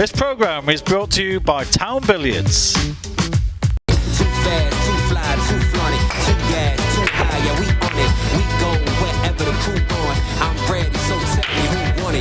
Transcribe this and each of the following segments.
This programme is brought to you by Town Billiards. Too fast, too fly, too flaunty, too gas, too high, yeah, we on it. We go wherever the crew going. I'm ready, so tell me who want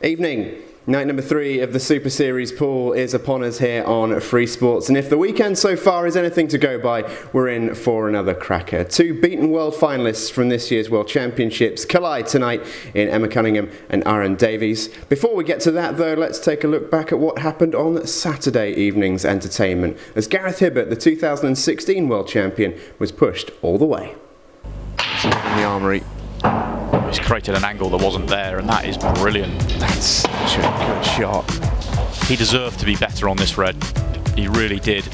it. Evening. Night number 3 of the Super Series pool is upon us here on Freesports, and if the weekend so far is anything to go by, we're in for another cracker. 2 beaten world finalists from this year's World Championships collide tonight in Emma Cunningham and Davies. Before we get to that though, let's take a look back at what happened on Saturday evening's entertainment, as Gareth Hibbert, the 2016 World Champion, was pushed all the way. In the armoury. He's created an angle that wasn't there, and that is brilliant. That's such a good shot. He deserved to be better on this red. He really did.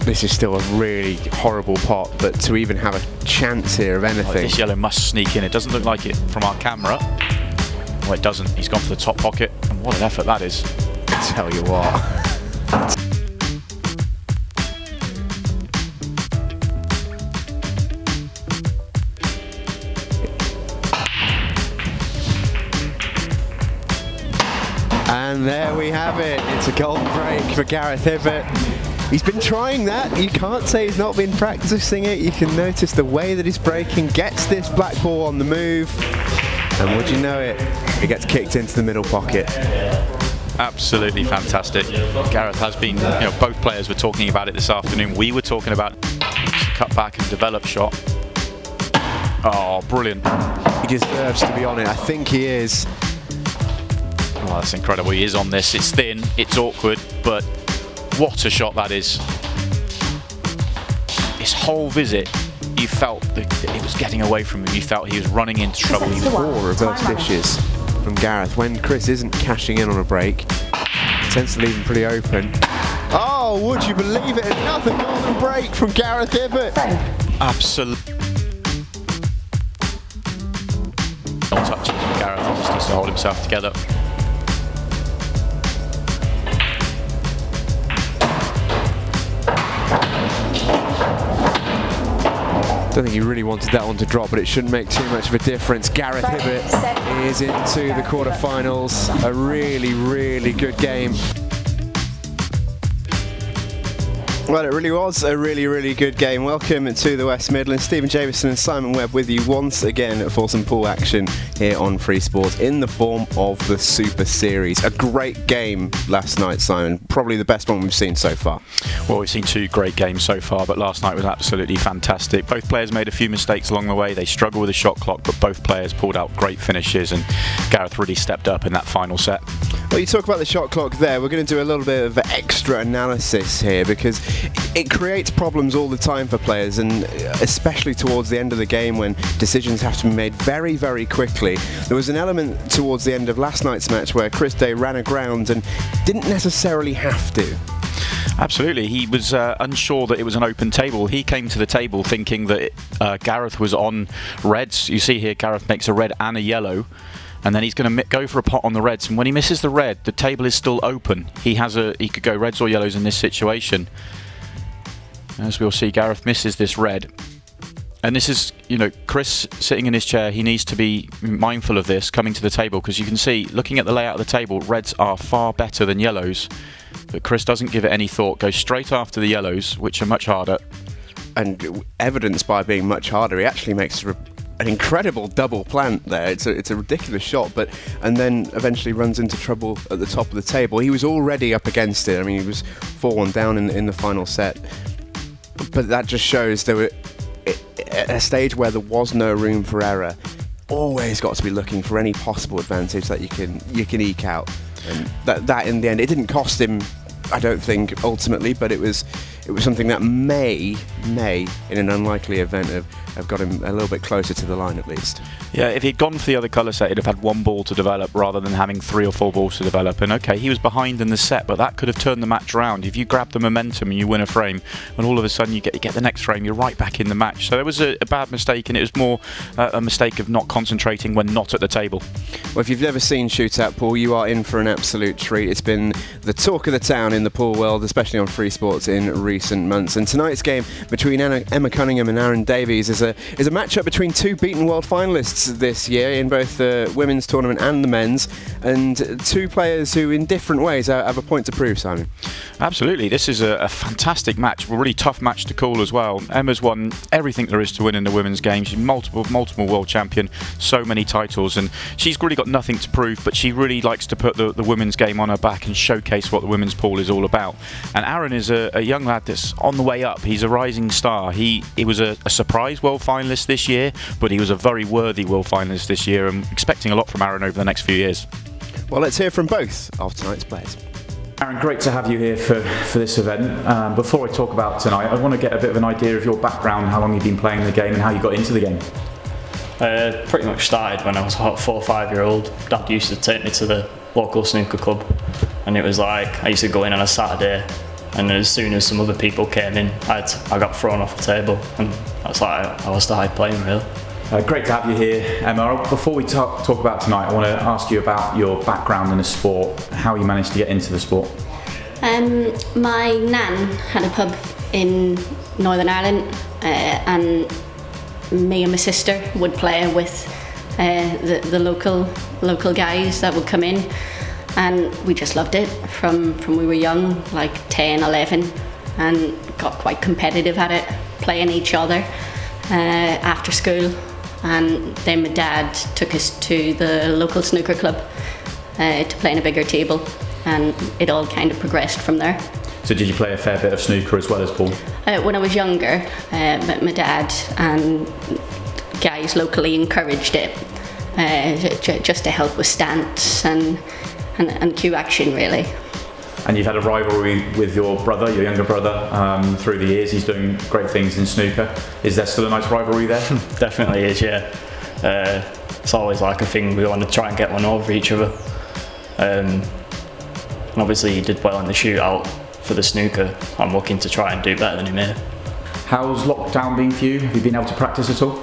This is still a really horrible pot, but to even have a chance here of anything. This yellow must sneak in. It doesn't look like it from our camera. Well, it doesn't. He's gone for the top pocket, and what an effort that is. I tell you what. And there we have it. It's a golden break for Gareth Hibbert. He's been trying that. You can't say he's not been practicing it. You can notice the way that he's breaking, gets this black ball on the move, and would you know it, it gets kicked into the middle pocket. Absolutely fantastic. Gareth has been, both players were talking about it this afternoon. We were talking about cut back and develop shot. Oh, brilliant. He deserves to be on it. I think he is. Oh, that's incredible. He is on this. It's thin, it's awkward, but what a shot that is. His whole visit, you felt that it was getting away from him. You felt he was running into trouble. He was 4 reverse dishes from Gareth. When Chris isn't cashing in on a break, he tends to leave him pretty open. Oh, would you believe it? Another golden break from Gareth Hibbert. Absolutely. No touches from Gareth. He just needs to hold himself together. I don't think he really wanted that one to drop, but it shouldn't make too much of a difference. Gareth Hibbert is into the quarterfinals. A really, really good game. Well, it really was a really, really good game. Welcome to the West Midlands. Stephen Javison and Simon Webb with you once again for some pool action here on Free Sports in the form of the Super Series. A great game last night, Simon. Probably the best one we've seen so far. Well, we've seen 2 great games so far, but last night was absolutely fantastic. Both players made a few mistakes along the way. They struggled with the shot clock, but both players pulled out great finishes, and Gareth really stepped up in that final set. Well, you talk about the shot clock there. We're going to do a little bit of extra analysis here because it creates problems all the time for players, and especially towards the end of the game when decisions have to be made very, very quickly. There was an element towards the end of last night's match where Chris Day ran aground and didn't necessarily have to. Absolutely. He was unsure that it was an open table. He came to the table thinking that Gareth was on reds. You see here Gareth makes a red and a yellow, and then he's going to go for a pot on the reds, and when he misses the red, the table is still open. He could go reds or yellows in this situation. As we'll see, Gareth misses this red. And this is, Chris sitting in his chair, he needs to be mindful of this coming to the table, because you can see, looking at the layout of the table, reds are far better than yellows. But Chris doesn't give it any thought, goes straight after the yellows, which are much harder. And evidenced by being much harder, he actually makes an incredible double plant there. It's a ridiculous shot, and then eventually runs into trouble at the top of the table. He was already up against it. I mean, he was 4-1 down in the final set. But that just shows there were at a stage where there was no room for error. Always got to be looking for any possible advantage that you can eke out. And that in the end, it didn't cost him, I don't think, ultimately, but it was something that may, in an unlikely event, have got him a little bit closer to the line at least. Yeah, if he'd gone for the other colour set, he'd have had 1 ball to develop rather than having 3 or 4 balls to develop. And okay, he was behind in the set, but that could have turned the match around. If you grab the momentum and you win a frame, and all of a sudden you get the next frame, you're right back in the match. So it was a bad mistake, and it was more a mistake of not concentrating when not at the table. Well, if you've never seen Shootout pool, you are in for an absolute treat. It's been the talk of the town in the pool world, especially on Freesports in recent months. And tonight's game between Emma Cunningham and Davies is a matchup between two beaten world finalists this year in both the women's tournament and the men's, and two players who in different ways have a point to prove, Simon. Absolutely, this is a fantastic match, a really tough match to call as well. Emma's won everything there is to win in the women's game. She's multiple world champion, so many titles, and she's really got nothing to prove, but she really likes to put the women's game on her back and showcase what the women's pool is all about. And Aaron is a young lad that's on the way up. He's a rising star. He was a surprise world finalist this year, but he was a very worthy world finalist this year. I'm expecting a lot from Aaron over the next few years. Well, let's hear from both of tonight's players. Aaron, great to have you here for this event. Before I talk about tonight, I want to get a bit of an idea of your background, how long you've been playing the game and how you got into the game. Pretty much started when I was about 4 or 5 year old. Dad used to take me to the local snooker club, and it was like I used to go in on a Saturday, and as soon as some other people came in, I got thrown off the table, and that's like how I started playing, really. Great to have you here, Emma. Before we talk about tonight, I want to ask you about your background in the sport, how you managed to get into the sport. My nan had a pub in Northern Ireland, and me and my sister would play with the local guys that would come in, and we just loved it from we were young, like 10, 11, and got quite competitive at it, playing each other after school. And then my dad took us to the local snooker club to play in a bigger table, and it all kind of progressed from there. So did you play a fair bit of snooker as well as pool? When I was younger, my dad and guys locally encouraged it, just to help with stance and cue action, really. And you've had a rivalry with your brother, your younger brother, through the years. He's doing great things in snooker. Is there still a nice rivalry there? Definitely is, yeah. It's always like a thing we want to try and get one over each other. And obviously he did well in the shootout for the snooker. I'm looking to try and do better than him here. How's lockdown been for you? Have you been able to practice at all?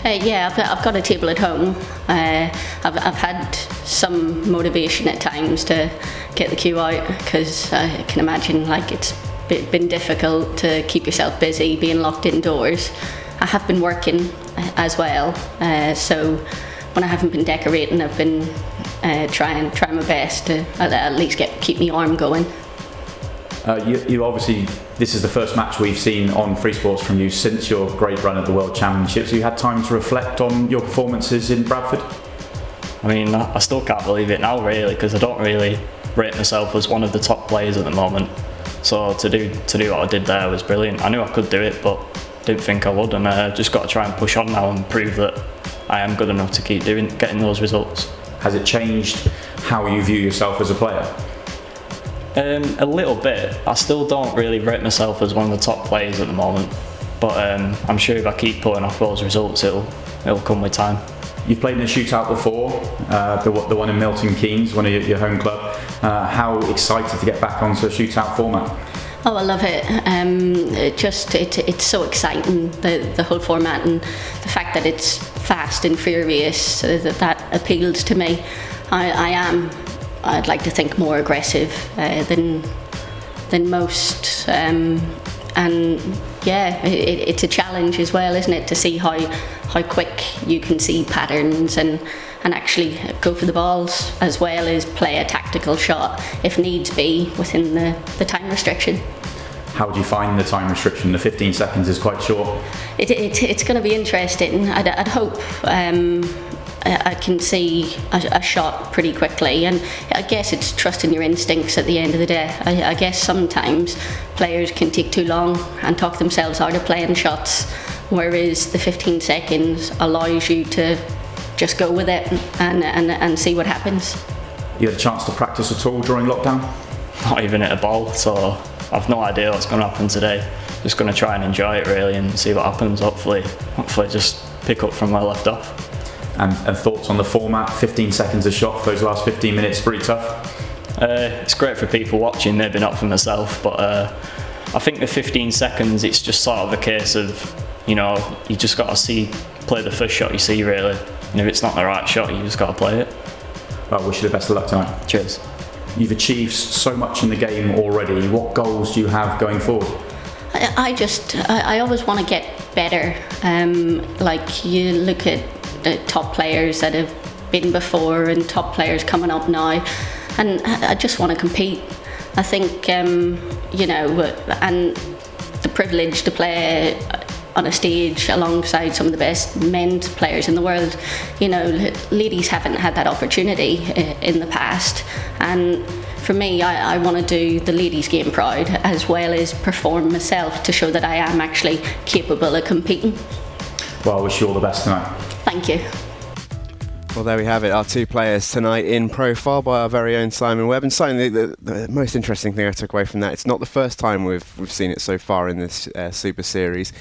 Yeah, I've got a table at home. I've had some motivation at times to get the cue out, because I can imagine like it's been difficult to keep yourself busy being locked indoors. I have been working as well, so when I haven't been decorating, I've been trying my best to at least keep my arm going. You obviously, this is the first match we've seen on Freesports from you since your great run at the World Championships. You had time to reflect on your performances in Bradford? I mean, I still can't believe it now, really, because I don't really rate myself as one of the top players at the moment. So to do what I did there was brilliant. I knew I could do it, but didn't think I would, and I just got to try and push on now and prove that I am good enough to keep getting those results. Has it changed how you view yourself as a player? A little bit. I still don't really rate myself as one of the top players at the moment, but I'm sure if I keep putting off those results, it'll come with time. You've played in a shootout before, the one in Milton Keynes, one of your home club. How excited to get back onto a shootout format? Oh, I love it. It's so exciting, the whole format, and the fact that it's fast and furious, that appeals to me. I'd like to think more aggressive than most, and yeah, it's a challenge as well, isn't it, to see how quick you can see patterns and actually go for the balls, as well as play a tactical shot if needs be within the time restriction. How do you find the time restriction? The 15 seconds is quite short. It's going to be interesting. I'd hope I can see a shot pretty quickly, and I guess it's trusting your instincts at the end of the day. I guess sometimes players can take too long and talk themselves out of playing shots, whereas the 15 seconds allows you to just go with it and see what happens. You had a chance to practice at all during lockdown? Not even at a ball, so I've no idea what's going to happen today. Just going to try and enjoy it, really, and see what happens. Hopefully just pick up from where I left off. And thoughts on the format? 15 seconds a shot for those last 15 minutes, pretty tough? It's great for people watching, maybe not for myself, but I think the 15 seconds, it's just sort of a case of, you just got to play the first shot you see, really. And if it's not the right shot, you just got to play it. Well, I wish you the best of luck tonight. Cheers. You've achieved so much in the game already. What goals do you have going forward? I always want to get better. Like you look at the top players that have been before and top players coming up now, and I just want to compete. I think, you know, and the privilege to play on a stage alongside some of the best men's players in the world. You know, ladies haven't had that opportunity in the past, and for me, I want to do the ladies' game proud as well as perform myself to show that I am actually capable of competing. Well, I wish you all the best tonight. Thank you. Well, there we have it, our two players tonight in profile by our very own Simon Webb. And Simon, the most interesting thing I took away from that, it's not the first time we've seen it so far in this Super Series.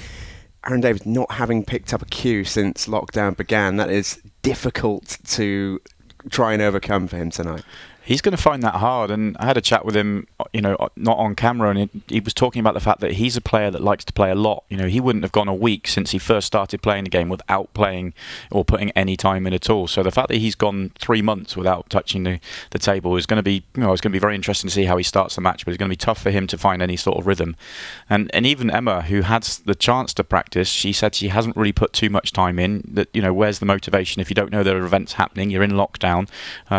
Aaron Davies not having picked up a cue since lockdown began, that is difficult to try and overcome for him tonight. He's going to find that hard, and I had a chat with him, you know, not on camera, and he was talking about the fact that he's a player that likes to play a lot. You know, he wouldn't have gone a week since he first started playing the game without playing or putting any time in at all. So the fact that he's gone 3 months without touching the table is going to be, you know, it's going to be very interesting to see how he starts the match, but it's going to be tough for him to find any sort of rhythm. And even Emma, who had the chance to practice, she said she hasn't really put too much time in. That, you know, where's the motivation if you don't know there are events happening? You're in lockdown.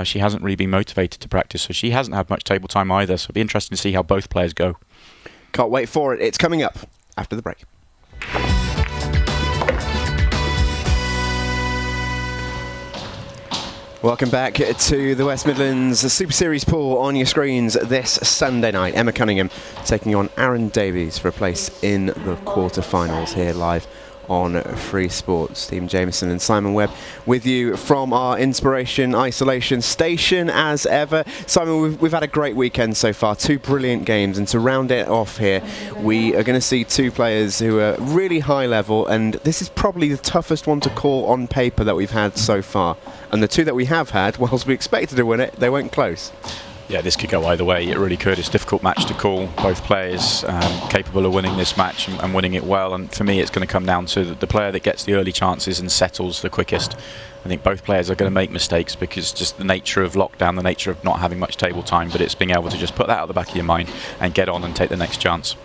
She hasn't really been motivated to practice, so she hasn't had much table time either, so it'll be interesting to see how both players go. Can't wait for it. It's coming up after the break. Welcome back to the West Midlands Super Series pool. On your screens this Sunday night, Emma Cunningham taking on Aaron Davies for a place in the quarterfinals here live on Freesports. Stephen Jameson and Simon Webb with you from our Inspiration Isolation station as ever. Simon, we've had a great weekend so far, 2 brilliant games, and to round it off here, we are going to see 2 players who are really high level, and this is probably the toughest one to call on paper that we've had so far. And the 2 that we have had, whilst we expected to win it, they weren't close. Yeah, this could go either way. It really could. It's a difficult match to call. Both players capable of winning this match and winning it well. And for me, it's going to come down to the player that gets the early chances and settles the quickest. I think both players are going to make mistakes because just the nature of lockdown, the nature of not having much table time, but it's being able to just put that out the back of your mind and get on and take the next chance.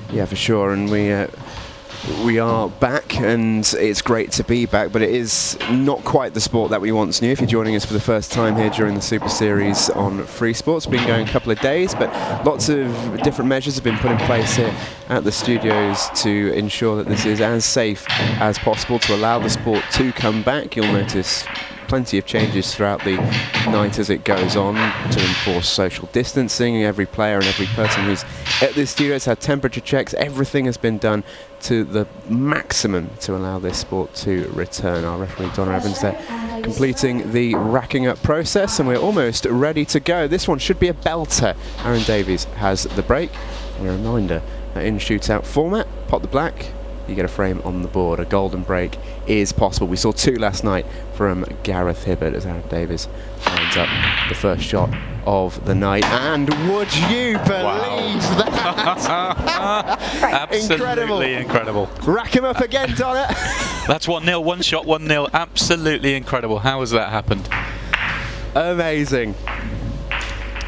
Yeah, for sure. And we are back, and it's great to be back, but it is not quite the sport that we once knew. If you're joining us for the first time here during the Super Series on Free Sports, it's been going a couple of days, but lots of different measures have been put in place here at the studios to ensure that this is as safe as possible to allow the sport to come back. You'll notice plenty of changes throughout the night as it goes on to enforce social distancing. Every player and every person who's at the studios had temperature checks. Everything has been done to the maximum to allow this sport to return. Our referee Donna Evans there completing the racking up process, and we're almost ready to go. This one should be a belter. Aaron Davies has the break. And a reminder that in shootout format, pop the black, you get a frame on the board. A golden break is possible. We saw 2 last night from Gareth Hibbert as Aaron Davies lines up the first shot of the night. And would you believe that? Absolutely incredible. Rack him up again, Donna. That's 1-0, one shot, 1-0. Absolutely incredible. How has that happened? Amazing.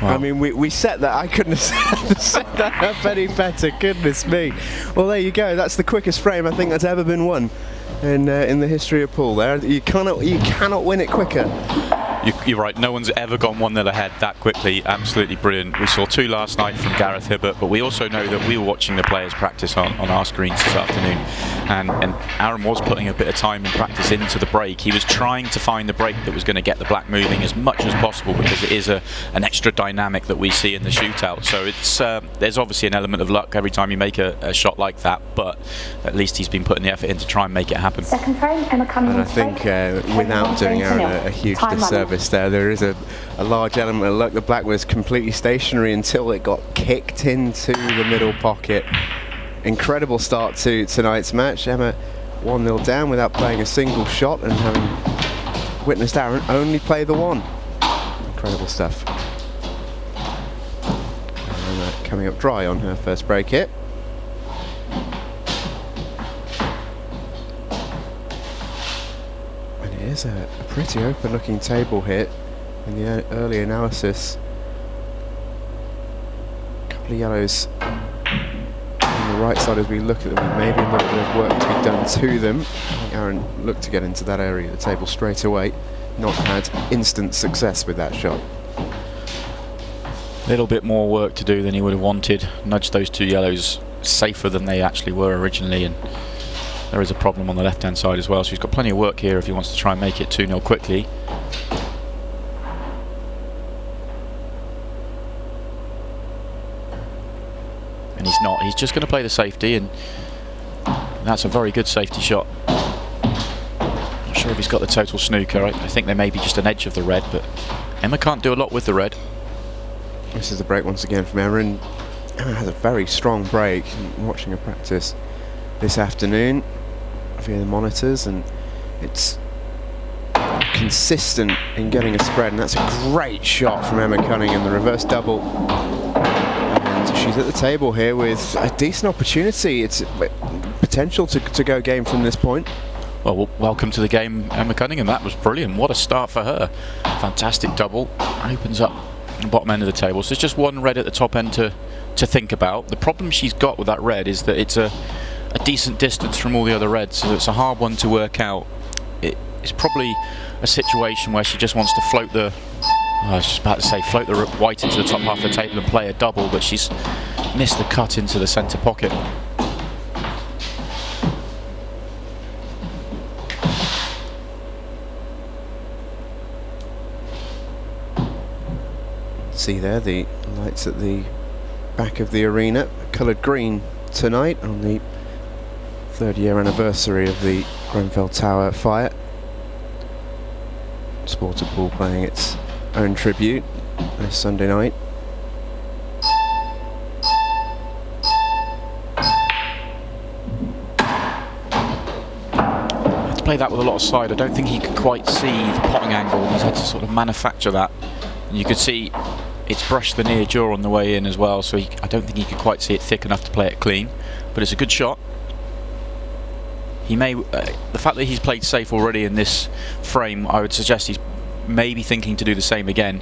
Wow. I mean, we set that. I couldn't have set that up any better. Goodness me. Well, there you go. That's the quickest frame I think that's ever been won in the history of pool. There, you cannot win it quicker. You're right, no one's ever gone 1-0 ahead that quickly. Absolutely brilliant. We saw 2 last night from Gareth Hibbert, but we also know that we were watching the players practice on our screens this afternoon, and Aaron was putting a bit of time and practice into the break. He was trying to find the break that was going to get the black moving as much as possible, because it is an extra dynamic that we see in the shootout. So it's there's obviously an element of luck every time you make a shot like that, but at least he's been putting the effort in to try and make it happen. Second frame, Emma Cunningham. And I think without doing Aaron a huge disservice there is a large element of luck. The black was completely stationary until it got kicked into the middle pocket. Incredible start to tonight's match. Emma 1-0 down without playing a single shot and having witnessed Aaron only play the one. Incredible stuff. Emma coming up dry on her first break hit. And it is a pretty open looking table hit. In the early analysis, couple of yellows on the right side as we look at them. Maybe a little bit of work to be done to them. I think Aaron looked to get into that area of the table straight away. Not had instant success with that shot. A little bit more work to do than he would have wanted. Nudged those two yellows safer than they actually were originally, and there is a problem on the left hand side as well, so he's got plenty of work here if he wants to try and make it 2-0 quickly. And he's not, he's just going to play the safety, and that's a very good safety shot. Not sure if he's got the total snooker. I think there may be just an edge of the red, but Emma can't do a lot with the red. This is the break once again from Emma. Emma has a very strong break. I'm watching her practice this afternoon via the monitors, and it's consistent in getting a spread, and that's a great shot from Emma Cunningham, the reverse double. And she's at the table here with a decent opportunity. It's potential to go game from this point. Well, welcome to the game, Emma Cunningham. That was brilliant. What a start for her. Fantastic double. Opens up the bottom end of the table. So it's just one red at the top end to think about. The problem she's got with that red is that it's a decent distance from all the other reds, so it's a hard one to work out. It's probably a situation where she just wants to float the, I was just about to say float the white into the top half of the table and play a double, but she's missed the cut into the centre pocket. See there the lights at the back of the arena, coloured green tonight on the 3rd year anniversary of the Grenfell Tower fire. Sported Pool playing its own tribute this Sunday night. Had to play that with a lot of side. I don't think he could quite see the potting angle. He's had to sort of manufacture that. And you could see it's brushed the near jaw on the way in as well, so I don't think he could quite see it thick enough to play it clean. But it's a good shot. He may, the fact that he's played safe already in this frame, I would suggest he's maybe thinking to do the same again.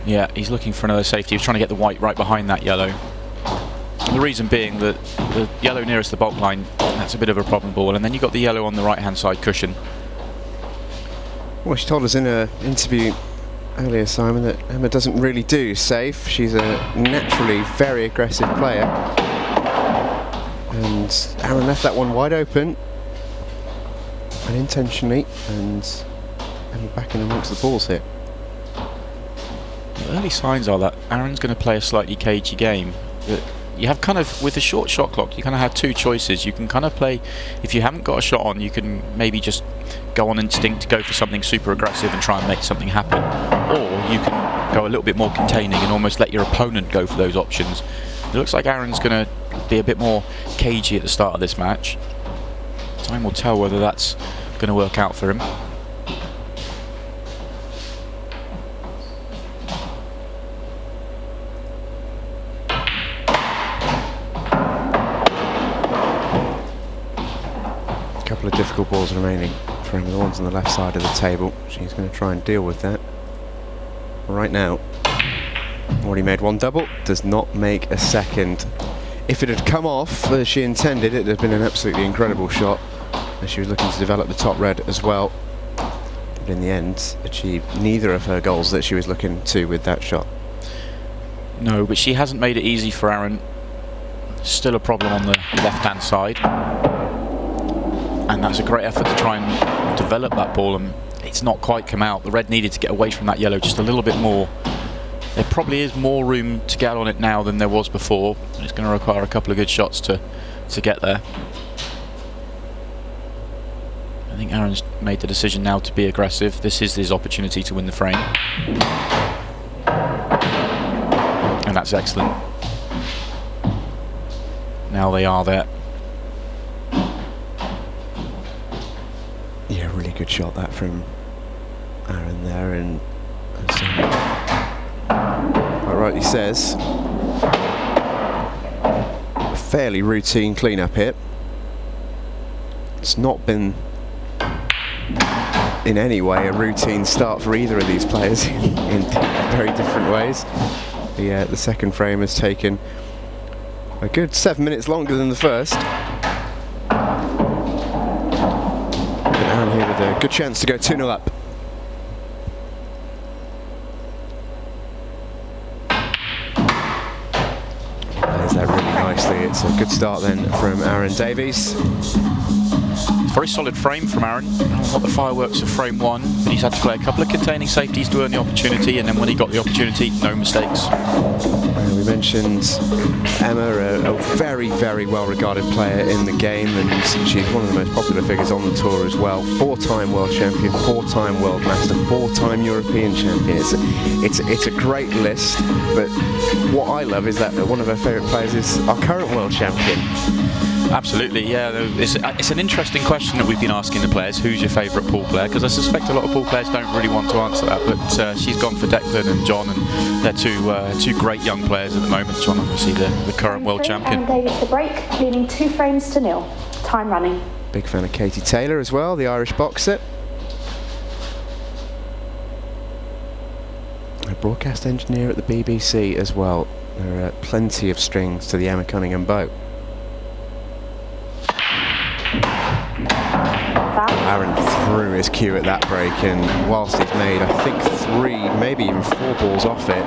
Yeah, he's looking for another safety. He's trying to get the white right behind that yellow. The reason being that the yellow nearest the bulk line, that's a bit of a problem ball, and then you've got the yellow on the right hand side cushion. Well, she told us in an interview earlier, Simon, that Emma doesn't really do safe. She's a naturally very aggressive player. And Aaron left that one wide open, unintentionally, and Emma back in amongst the balls here. The early signs are that Aaron's going to play a slightly cagey game. You have kind of, with a short shot clock, you kind of have two choices. You can kind of play, if you haven't got a shot on, you can maybe just go on instinct to go for something super aggressive and try and make something happen. Or you can go a little bit more containing and almost let your opponent go for those options. It looks like Aaron's going to be a bit more cagey at the start of this match. Time will tell whether that's going to work out for him. Couple of difficult balls remaining for him, the ones on the left side of the table. She's going to try and deal with that right now. Already made one double, does not make a second. If it had come off as she intended, it would have been an absolutely incredible shot, as she was looking to develop the top red as well. But in the end, achieved neither of her goals that she was looking to with that shot. No, but she hasn't made it easy for Aaron. Still a problem on the left-hand side. And that's a great effort to try and develop that ball, and it's not quite come out. The red needed to get away from that yellow just a little bit more. There probably is more room to get on it now than there was before, and it's going to require a couple of good shots to get there. I think Aaron's made the decision now to be aggressive. This is his opportunity to win the frame. And that's excellent. Now they are there. Yeah, really good shot that from Aaron there, and as quite rightly says, a fairly routine clean-up hit. It's not been in any way a routine start for either of these players in very different ways. the second frame has taken a good 7 minutes longer than the first. Aaron here with a good chance to go 2-0 up. Plays that really nicely. It's a good start then from Aaron Davies. Very solid frame from Aaron. Not the fireworks of frame 1, but he's had to play a couple of containing safeties to earn the opportunity, and then when he got the opportunity, no mistakes. We mentioned Emma, a very, very well-regarded player in the game, and she's one of the most popular figures on the tour as well. 4-time World Champion, 4-time World Master, 4-time European Champion. It's a great list, but what I love is that one of her favourite players is our current World Champion. Absolutely, yeah. It's an interesting question that we've been asking the players. Who's your favourite pool player? Because I suspect a lot of pool players don't really want to answer that. But she's gone for Declan and John, and they're two great young players at the moment. John, obviously, the current world champion. And Davies the break, leading 2 frames to 0. Time running. Big fan of Katie Taylor as well, the Irish boxer. A broadcast engineer at the BBC as well. There are plenty of strings to the Emma Cunningham bow. Aaron threw his cue at that break, and whilst he's made, I think 3, maybe even 4 balls off it,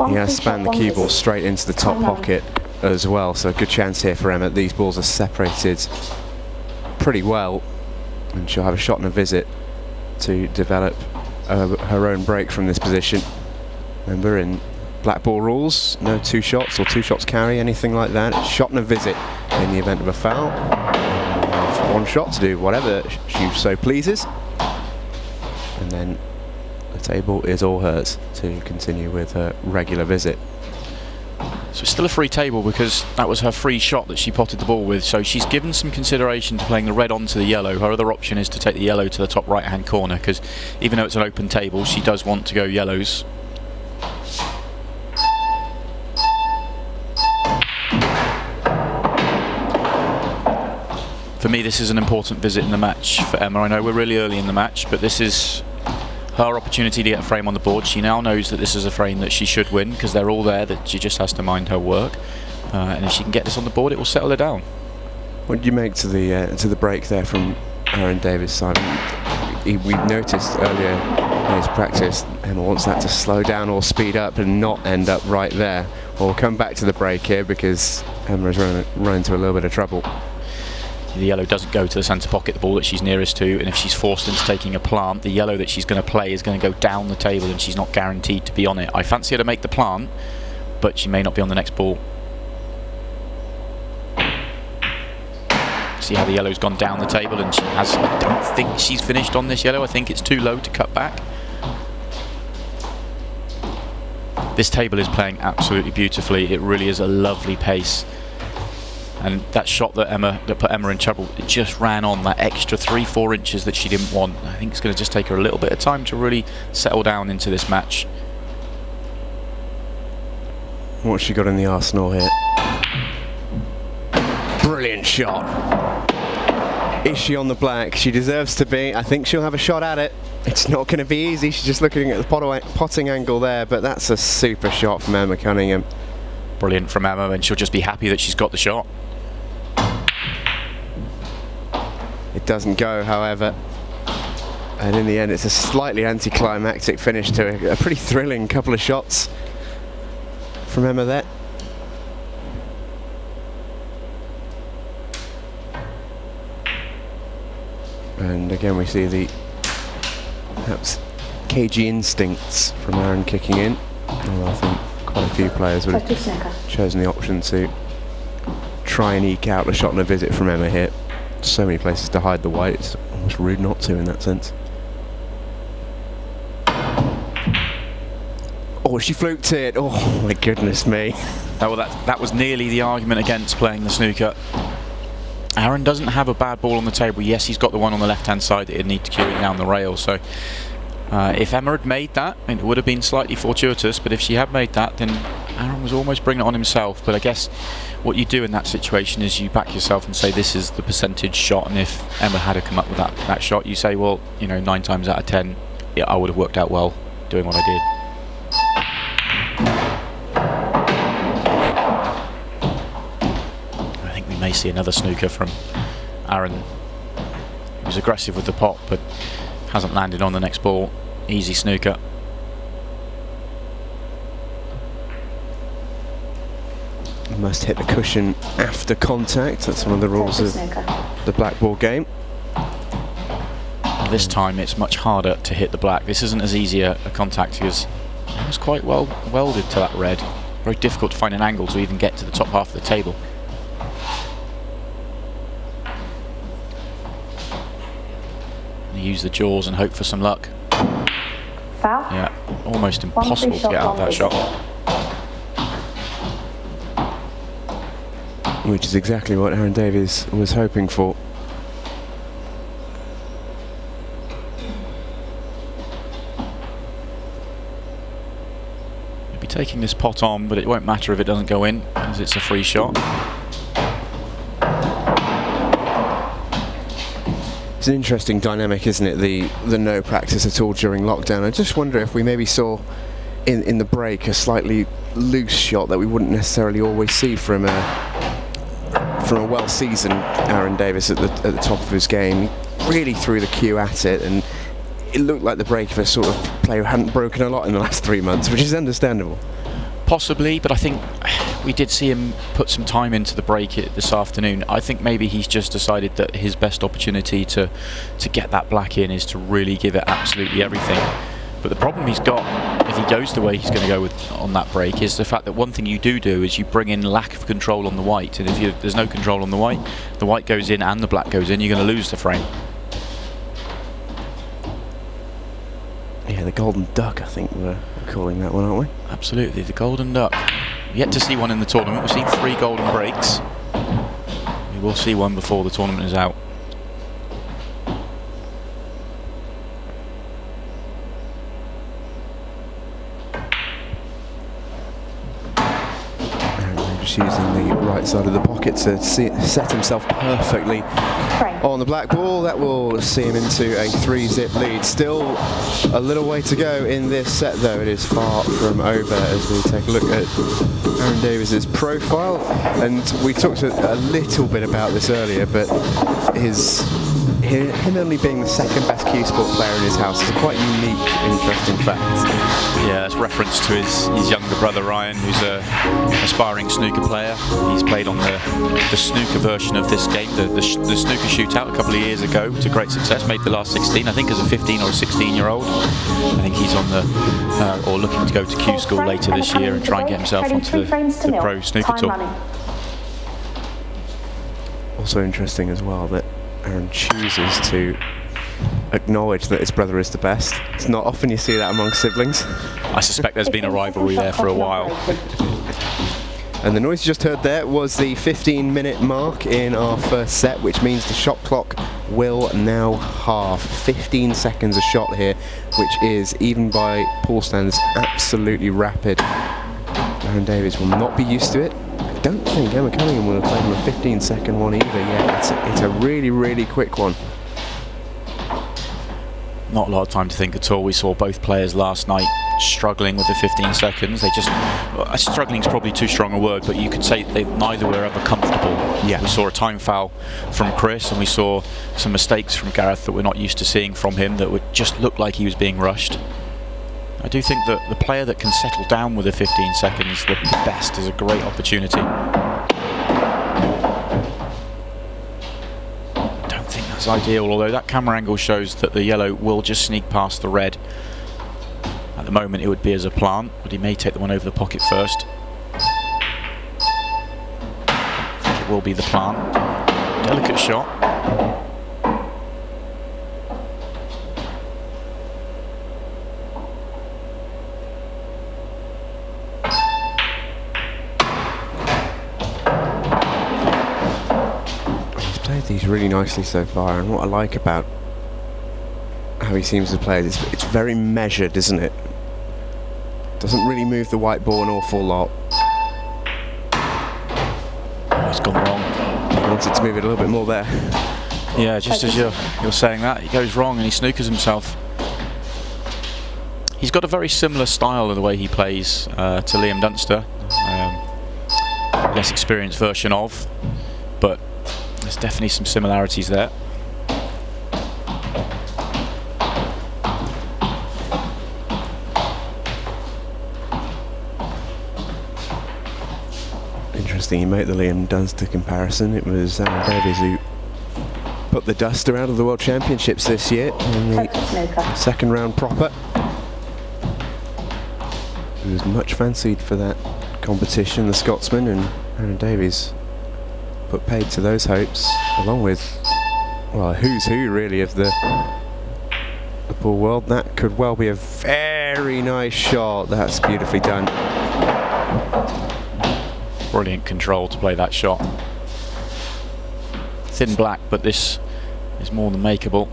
he has spanned the cue ball straight into the top pocket as well, so a good chance here for Emma. These balls are separated pretty well, and she'll have a shot and a visit to develop her own break from this position. Remember, in black ball rules, no 2 shots or 2 shots carry, anything like that. It's shot and a visit in the event of a foul. 1 shot to do whatever she so pleases, and then the table is all hers to continue with her regular visit. So it's still a free table because that was her free shot that she potted the ball with, so she's given some consideration to playing the red onto the yellow. Her other option is to take the yellow to the top right hand corner, because even though it's an open table, she does want to go yellows. For me, this is an important visit in the match for Emma. I know we're really early in the match, but this is her opportunity to get a frame on the board. She now knows that this is a frame that she should win, because they're all there, that she just has to mind her work. And if she can get this on the board, it will settle her down. What did you make to the break there from Aaron Davies' side? We noticed earlier in his practice, Emma wants that to slow down or speed up and not end up right there. We'll come back to the break here, because Emma has run into a little bit of trouble. The yellow doesn't go to the centre pocket, the ball that she's nearest to, and if she's forced into taking a plant, the yellow that she's going to play is going to go down the table, and she's not guaranteed to be on it. I fancy her to make the plant, but she may not be on the next ball. See how the yellow's gone down the table, and she has. I don't think she's finished on this yellow. I think it's too low to cut back. This table is playing absolutely beautifully. It really is a lovely pace. And that shot that put Emma in trouble, it just ran on that extra 3-4 inches that she didn't want. I think it's going to just take her a little bit of time to really settle down into this match. What's she got in the arsenal here? Brilliant shot. Is she on the black? She deserves to be. I think she'll have a shot at it. It's not going to be easy. She's just looking at the potting angle there, but that's a super shot from Emma Cunningham. Brilliant from Emma, and she'll just be happy that she's got the shot. It doesn't go, however, and in the end it's a slightly anticlimactic finish to a pretty thrilling couple of shots from Emma there. And again we see the perhaps cagey instincts from Aaron kicking in. Well, I think quite a few players would have chosen the option to try and eke out a shot and a visit from Emma here. So many places to hide the white, it's almost rude not to in that sense. Oh, she fluked it. Oh my goodness me. Oh, well, that was nearly the argument against playing the snooker. Aaron doesn't have a bad ball on the table. Yes, he's got the one on the left hand side that he'd need to cue it down the rail, so if Emma had made that, it would have been slightly fortuitous, but if she had made that, then Aaron was almost bringing it on himself. But I guess what you do in that situation is you back yourself and say this is the percentage shot, and if Emma had to come up with that shot, you say, well, you know, 9 times out of 10 I would have worked out well doing what I did. may see another snooker from Aaron. He was aggressive with the pot, but hasn't landed on the next ball. Easy snooker. Must hit the cushion after contact. That's one of the rules of the black ball game. This time it's much harder to hit the black. This isn't as easy a contact because it was quite well welded to that red. Very difficult to find an angle to even get to the top half of the table. And use the jaws and hope for some luck. Foul. Yeah, almost impossible to get out of that shot. Which is exactly what Aaron Davies was hoping for. He'll be taking this pot on, but it won't matter if it doesn't go in, as it's a free shot. It's an interesting dynamic, isn't it? The no practice at all during lockdown. I just wonder if we maybe saw in the break a slightly loose shot that we wouldn't necessarily always see from a well-seasoned Aaron Davies at the top of his game. He really threw the cue at it, and it looked like the break of a sort of player who hadn't broken a lot in the last 3 months, which is understandable. Possibly, but I think we did see him put some time into the break this afternoon. I think maybe he's just decided that his best opportunity to get that black in is to really give it absolutely everything. But the problem he's got, if he goes the way he's going to go with on that break, is the fact that one thing you do is you bring in lack of control on the white, and if there's no control on the white goes in and the black goes in, you're going to lose the frame. Yeah, the golden duck, I think we're calling that one, aren't we? Absolutely, the golden duck. Yet to see one in the tournament. We've seen 3 golden breaks. We will see one before the tournament is out. Just using the right side of the pocket to set himself perfectly on the black ball. That will see him into a 3-zip lead. Still a little way to go in this set, though. It is far from over as we take a look at Aaron Davies' profile. And we talked a little bit about this earlier, but him only being the second best Q Sport player in his house is a quite unique, interesting fact. Yeah, that's reference to his younger brother Ryan, who's a aspiring snooker player. He's played on the snooker version of this game, the snooker shootout a couple of years ago to great success. Made the last 16, I think, as a 15 or a 16-year-old. I think he's on or looking to go to Q school later this year and try and get himself onto the pro snooker tour. Also interesting as well that Aaron chooses to acknowledge that his brother is the best. It's not often you see that among siblings. I suspect there's been a rivalry there for a while. And the noise you just heard there was the 15-minute mark in our first set, which means the shot clock will now halve. 15 seconds a shot here, which is, even by pool standards, absolutely rapid. Aaron Davies will not be used to it. I don't think Emma Cunningham will have played him a 15-second one either yet. It's a really, really quick one. Not a lot of time to think at all. We saw both players last night struggling with the 15 seconds. They just, struggling is probably too strong a word, but you could say neither were ever comfortable. Yeah. We saw a time foul from Chris, and we saw some mistakes from Gareth that we're not used to seeing from him, that would just look like he was being rushed. I do think that the player that can settle down with the 15 seconds the best is a great opportunity. Don't think that's ideal, although that camera angle shows that the yellow will just sneak past the red. At the moment it would be as a plant, but he may take the one over the pocket first. I think it will be the plant. Delicate shot. These really nicely so far, and what I like about how he seems to play is it's very measured, isn't it? Doesn't really move the white ball an awful lot. Oh, it's gone wrong. He wanted to move it a little bit more there. Yeah, just as you're saying that, he goes wrong and he snookers himself. He's got a very similar style in the way he plays to Liam Dunster, less experienced version of. but there's definitely some similarities there. Interesting you make the Liam Dunster comparison. It was Aaron Davies who put the duster out of the World Championships this year in the second round proper. He was much fancied for that competition, the Scotsman, and Aaron Davies put paid to those hopes, along with, well, a who's who really of the pool world. That could well be a very nice shot. That's beautifully done. Brilliant control to play that shot. Thin black, but this is more than makeable.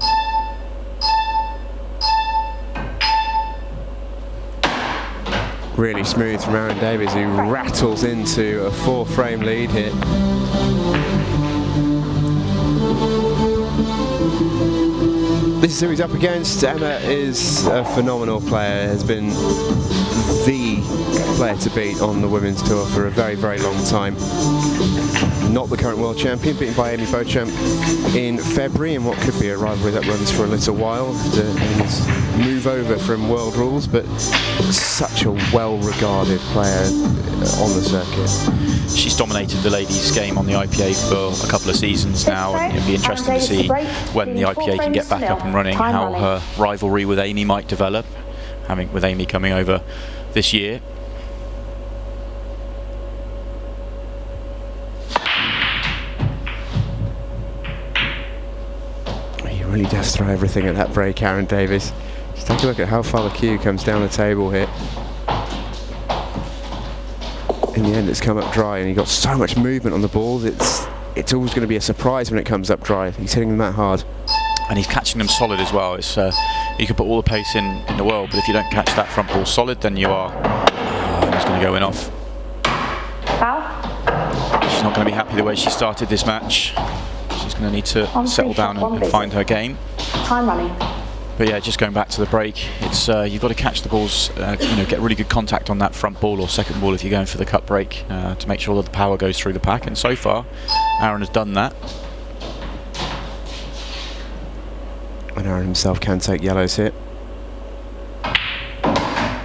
Really smooth from Aaron Davies, who rattles into a 4-frame lead here. This is who he's up against. Emma is a phenomenal player, has been the player to beat on the women's tour for a very, very long time. Not the current world champion, beaten by Amy Beauchamp in February in what could be a rivalry that runs for a little while after Amy's move over from world rules, but such a well-regarded player on the circuit. She's dominated the ladies' game on the IPA for a couple of seasons now, and it'll be interesting to see when the IPA can get back up and running, how her rivalry with Amy might develop, with Amy coming over this year. He really does throw everything at that break, Aaron Davies. Just take a look at how far the cue comes down the table here. In the end, it's come up dry, and he got so much movement on the balls. It's always going to be a surprise when it comes up dry. He's hitting them that hard, and he's catching them solid as well. It's you can put all the pace in the world, but if you don't catch that front ball solid, then you are he's going to go in off. Foul. She's not going to be happy the way she started this match. She's going to need to settle down and find her game. Time running. But yeah, just going back to the break, it's you've got to catch the balls, get really good contact on that front ball or second ball if you're going for the cut break to make sure that the power goes through the pack. And so far, Aaron has done that. And Aaron himself can take yellows here,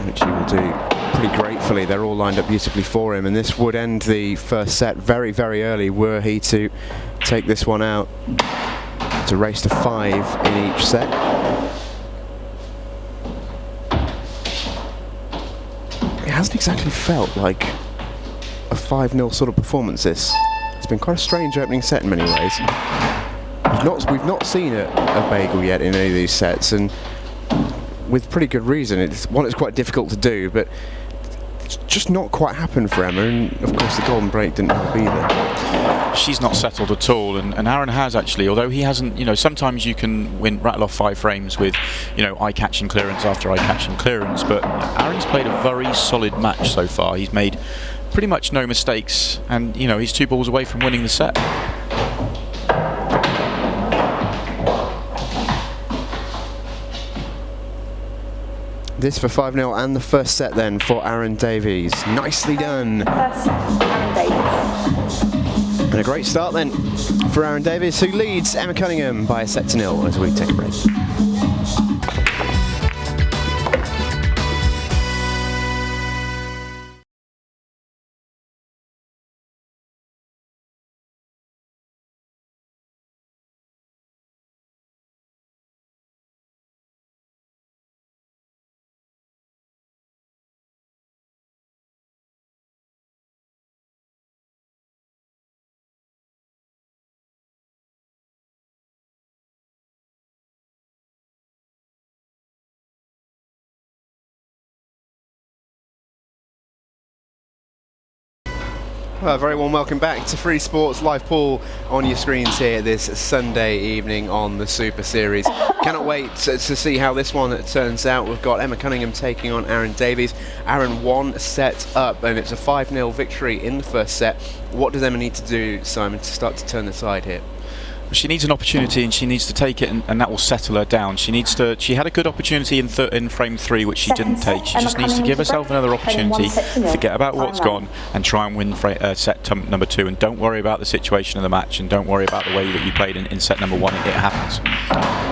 which he will do pretty gratefully. They're all lined up beautifully for him, and this would end the first set very, very early were he to take this one out. It's a race to 5 in each set. It hasn't exactly felt like a 5-0 sort of performance, this. It's been quite a strange opening set in many ways. We've not seen a bagel yet in any of these sets, and with pretty good reason. It's quite difficult to do, but it's just not quite happened for Emma, and of course the golden break didn't help either. She's not settled at all, and Aaron has actually, although he hasn't, sometimes you can rattle off 5 frames with, eye-catching clearance after eye-catching clearance, but Aaron's played a very solid match so far. He's made pretty much no mistakes, and he's 2 balls away from winning the set. This for 5-0 and the first set then for Aaron Davies. Nicely done. First, Aaron Davies. And a great start then for Aaron Davies, who leads Emma Cunningham by a set to 0 as we take a break. Well, a very warm welcome back to Free Sports Live Pool on your screens here this Sunday evening on the Super Series. Cannot wait to see how this one turns out. We've got Emma Cunningham taking on Aaron Davies. Aaron 1 set up, and it's a 5-0 victory in the first set. What does Emma need to do, Simon, to start to turn the tide here? She needs an opportunity, and she needs to take it, and that will settle her down. She needs to. She had a good opportunity in frame 3, which she didn't take. She just needs to give herself another opportunity, forget about what's gone, and try and win set number 2. And don't worry about the situation of the match, and don't worry about the way that you played in set number 1. It happens.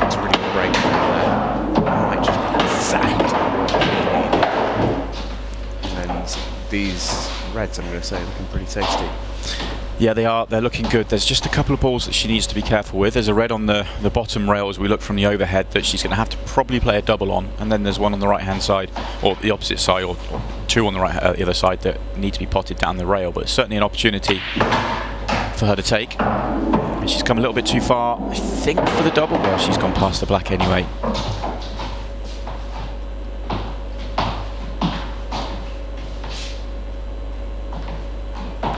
It's a really good break from there. Might just be exactly what she needed. And these reds, I'm going to say, are looking pretty tasty. Yeah, they are. They're looking good. There's just a couple of balls that she needs to be careful with. There's a red on the bottom rail as we look from the overhead that she's going to have to probably play a double on, and then there's one on the right-hand side, or the opposite side, or 2 on the the other side that need to be potted down the rail. But it's certainly an opportunity for her to take. And she's come a little bit too far, I think, for the double. Well, she's gone past the black anyway.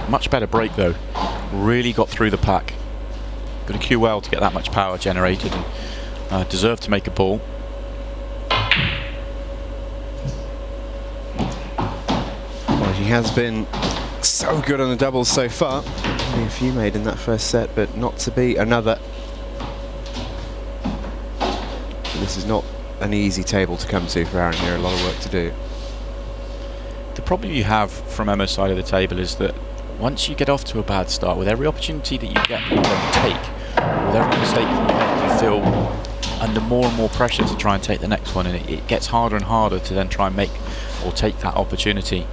Much better break though, really got through the pack. Got to cue well to get that much power generated, and deserved to make a ball. Well, she has been so good on the doubles so far. Only a few made in that first set, but not to be another. This is not an easy table to come to for Aaron here, a lot of work to do. The problem you have from Emma's side of the table is that once you get off to a bad start, with every opportunity that you get that you don't take, with every mistake that you make, you feel under more and more pressure to try and take the next one, and it gets harder and harder to then try and make or take that opportunity.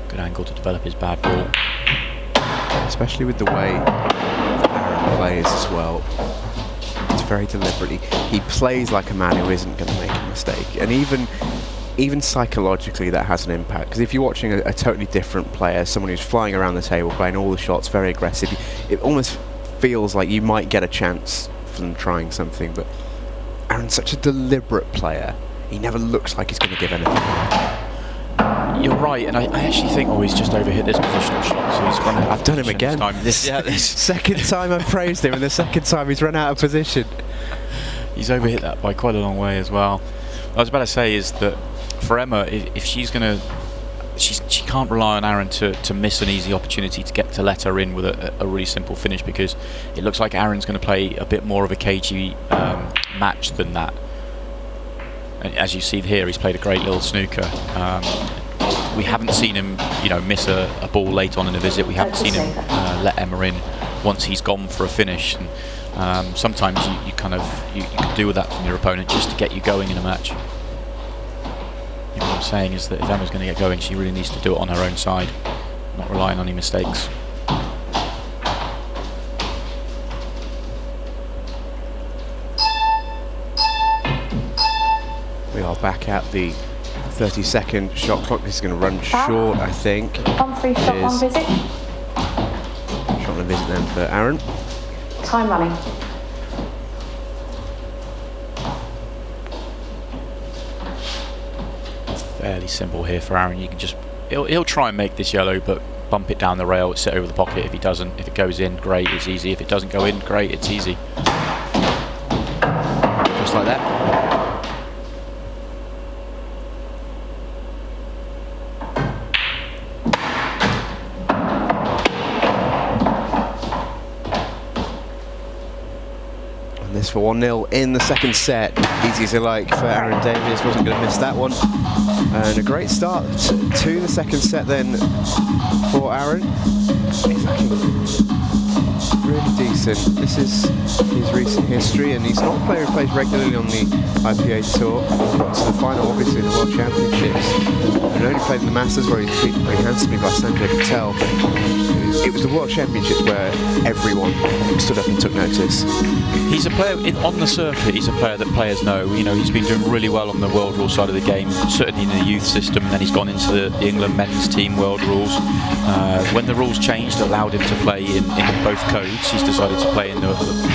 Good angle to develop his bad ball. Especially with the way that Aaron plays as well. It's very deliberately. He plays like a man who isn't going to make a mistake, and even psychologically that has an impact, because if you're watching a totally different player, someone who's flying around the table playing all the shots, very aggressive, it almost feels like you might get a chance for them trying something. But Aaron's such a deliberate player, he never looks like he's going to give anything away. You're right, and I actually think, he's just overhit this positional shot, so he's run out. I've done him again. This Second time I've praised him, and the second time he's run out of position. He's overhit that by quite a long way as well. What I was about to say is that for Emma, if she's going to, she can't rely on Aaron to miss an easy opportunity to let her in with a really simple finish, because it looks like Aaron's going to play a bit more of a cagey match than that. And as you see here, he's played a great little snooker. We haven't seen him, miss a ball late on in a visit. We haven't seen him let Emma in once he's gone for a finish. And sometimes you can do with that from your opponent just to get you going in a match. What I'm saying is that if Emma's going to get going, she really needs to do it on her own side, not relying on any mistakes. We are back at the 30-second shot clock. This is going to run short, I think. 1-3 shot, 1 visit. Shot on a visit then for Aaron. Time running. Fairly simple here for Aaron. You can just he'll try and make this yellow, but bump it down the rail, sit over the pocket. If he doesn't, if it goes in, great, it's easy. If it doesn't go in, great, it's easy. Just like that. This for 1-0 in the second set. Easy as you like for Aaron Davies, wasn't going to miss that one. And a great start to the second set then for Aaron. He's looking really decent. This is his recent history, and he's not a player who plays regularly on the IPA tour. He got to the final, obviously, in the World Championships. And only played in the Masters, where he's beaten pretty handsomely by Sanjay Patel. It was the World Championships where everyone stood up and took notice. He's a player on the circuit. He's a player that players know. He's been doing really well on the world rules side of the game, certainly in the youth system. And then he's gone into the England men's team world rules. When the rules changed, allowed him to play in both codes. He's decided to play in the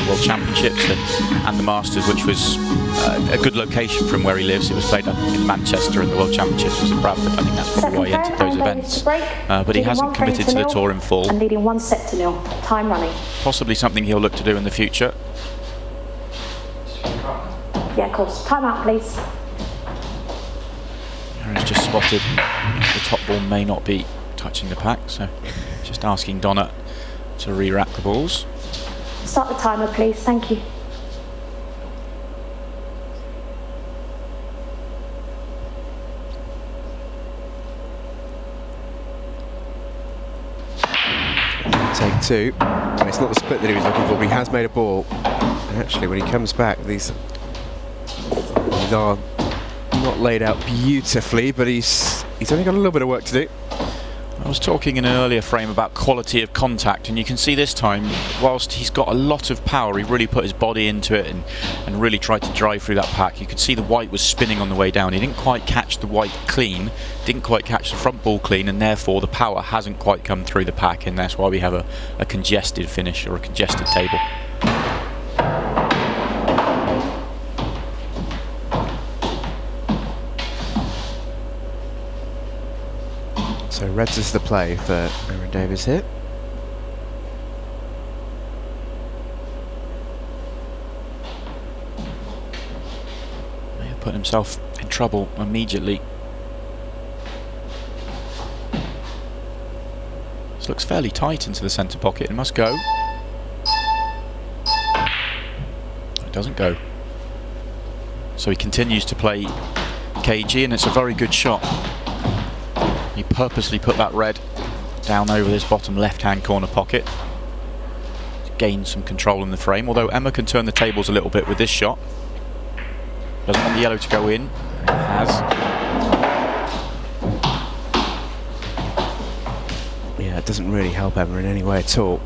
World Championships and the Masters, which was a good location from where he lives. It was played up in Manchester, and the World Championships was in Bradford. I think that's probably why he entered those events. But he hasn't committed to the tour in full. And leading 1-0. Time running. Possibly something he'll look to do in the future. Yeah, of course. Time out, please. Aaron's just spotted the top ball may not be touching the pack, so just asking Donna to re-rack the balls. Start the timer, please. Thank you. Take two. And it's not the split that he was looking for, but he has made a ball. And actually, when he comes back, these are not laid out beautifully, but he's only got a little bit of work to do. I was talking in an earlier frame about quality of contact, and you can see this time, whilst he's got a lot of power, he really put his body into it and really tried to drive through that pack. You could see the white was spinning on the way down. He didn't quite catch the white clean, didn't quite catch the front ball clean, and therefore the power hasn't quite come through the pack, and that's why we have a congested finish, or a congested table. So reds is the play for Aaron Davies here. May have put himself in trouble immediately. This looks fairly tight into the centre pocket. It must go. It doesn't go. So he continues to play cagey, and it's a very good shot. He purposely put that red down over this bottom left-hand corner pocket to gain some control in the frame, although Emma can turn the tables a little bit with this shot. Doesn't want the yellow to go in. It has. Yeah, it doesn't really help Emma in any way at all.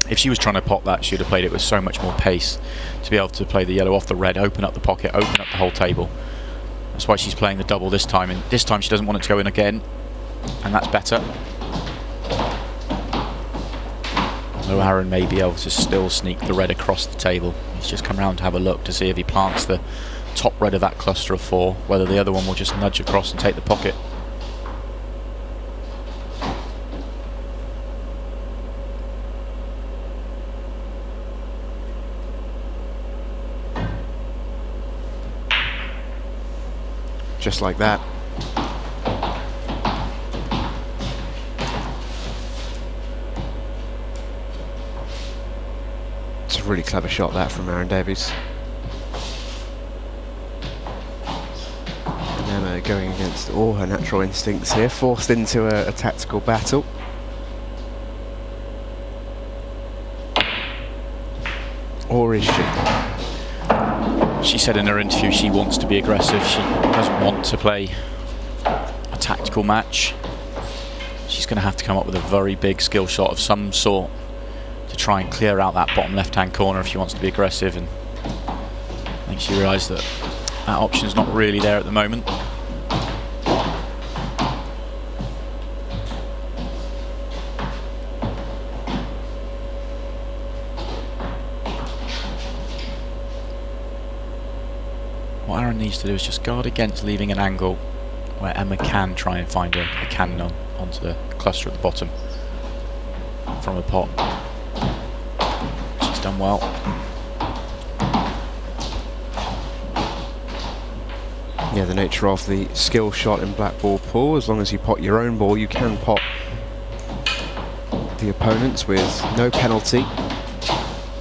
If she was trying to pop that, she would have played it with so much more pace to be able to play the yellow off the red, open up the pocket, open up the whole table. That's why she's playing the double this time, and this time she doesn't want it to go in again, and that's better. Although Aaron may be able to still sneak the red across the table. He's just come round to have a look to see if he plants the top red of that cluster of four, whether the other one will just nudge across and take the pocket. Just like that. It's a really clever shot that from Aaron Davies. And Emma going against all her natural instincts here, forced into a tactical battle. Or is she? She said in her interview she wants to be aggressive. She doesn't want to play a tactical match. She's going to have to come up with a very big skill shot of some sort to try and clear out that bottom left-hand corner if she wants to be aggressive. And I think she realised that that option's not really there at the moment. What Aaron needs to do is just guard against leaving an angle where Emma can try and find a cannon onto the cluster at the bottom from a pot. She's done well. Yeah, the nature of the skill shot in black ball pool, as long as you pot your own ball, you can pot the opponents with no penalty.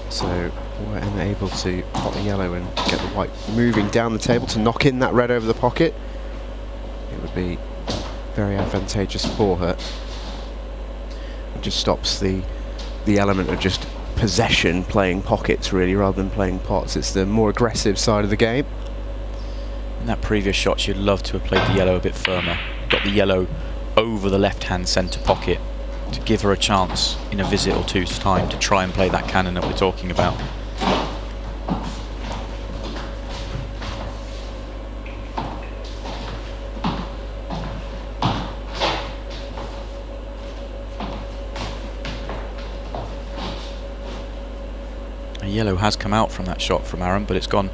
So were Emma able to pot the yellow and get the white moving down the table to knock in that red over the pocket, it would be very advantageous for her. It just stops the element of just possession, playing pockets really, rather than playing pots. It's the more aggressive side of the game. In that previous shot, she'd love to have played the yellow a bit firmer. Got the yellow over the left-hand centre pocket to give her a chance in a visit or two's time to try and play that cannon that we're talking about. A yellow has come out from that shot from Aaron, but it's gone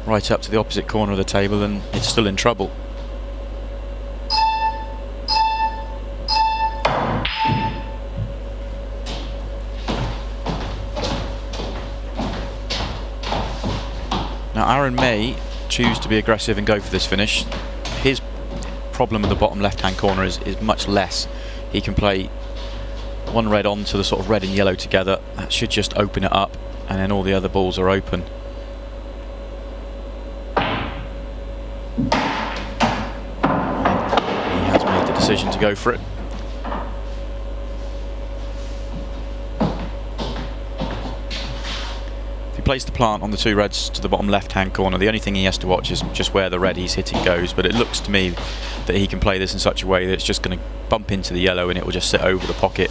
right up to the opposite corner of the table and it's still in trouble. Now Aaron may choose to be aggressive and go for this finish. His problem with the bottom left-hand corner is much less. He can play one red onto the sort of red and yellow together. That should just open it up, and then all the other balls are open. He has made the decision to go for it. If he plays the plant on the 2 reds to the bottom left-hand corner, the only thing he has to watch is just where the red he's hitting goes. But it looks to me that he can play this in such a way that it's just going to bump into the yellow and it will just sit over the pocket.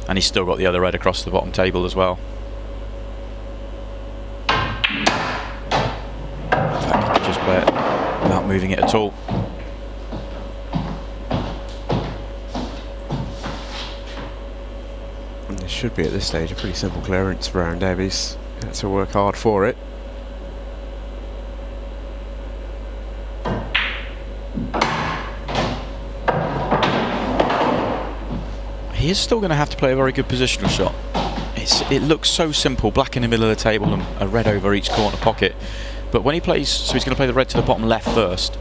And he's still got the other red across the bottom table as well. In fact, he could just play it without moving it at all. And this should be at this stage a pretty simple clearance for Aaron Davies. He had to work hard for it. He is still going to have to play a very good positional shot. It looks so simple, black in the middle of the table and a red over each corner pocket. But when he plays, so he's going to play the red to the bottom left first,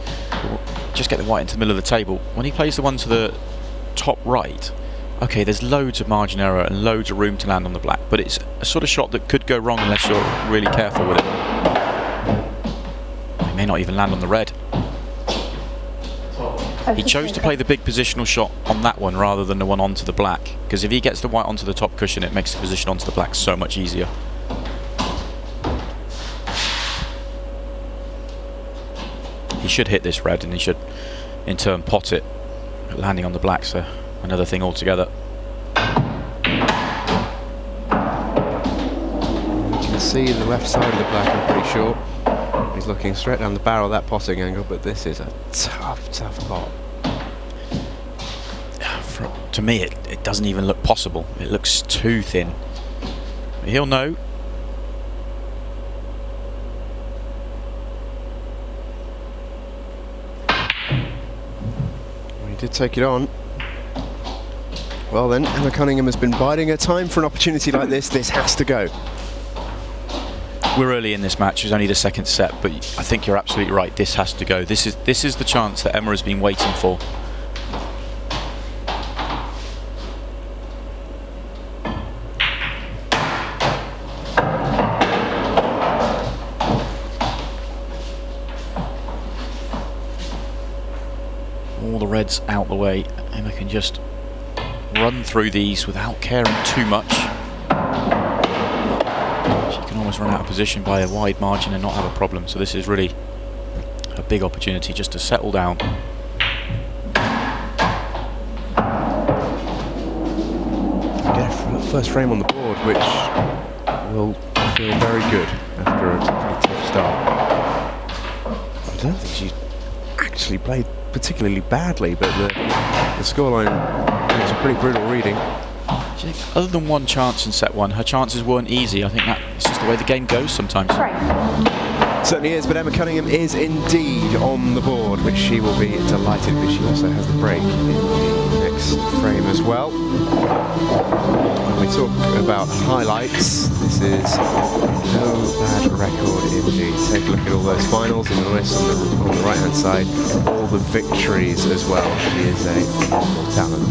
just get the white into the middle of the table. When he plays the one to the top right, okay, there's loads of margin error and loads of room to land on the black, but it's a sort of shot that could go wrong unless you're really careful with it. He may not even land on the red. He chose to play the big positional shot on that one rather than the one onto the black, because if he gets the white onto the top cushion, it makes the position onto the black so much easier. He should hit this red and he should in turn pot it, landing on the black, so another thing altogether. You can see the left side of the black, I'm pretty sure. He's looking straight down the barrel of that potting angle, but this is a tough, tough pot. To me, it doesn't even look possible. It looks too thin. But he'll know. He did take it on. Well then, Emma Cunningham has been biding her time for an opportunity like this. This has to go. We're early in this match. It's only the second set, but I think you're absolutely right. This has to go. This is the chance that Emma has been waiting for. All the reds out the way. Emma can just run through these without caring too much. She can almost run out of position by a wide margin and not have a problem. So this is really a big opportunity just to settle down. Get a first frame on the board, which will feel very good after a pretty tough start. I don't think she actually played particularly badly, but the scoreline was a pretty brutal reading. Other than one chance in set one, her chances weren't easy. I think that's just the way the game goes sometimes. Certainly is, but Emma Cunningham is indeed on the board, which she will be delighted with. She also has the break in the next frame as well. When we talk about highlights, this is no bad record indeed. Take a look at all those finals and the list on the right hand side, all the victories as well. She is a phenomenal talent.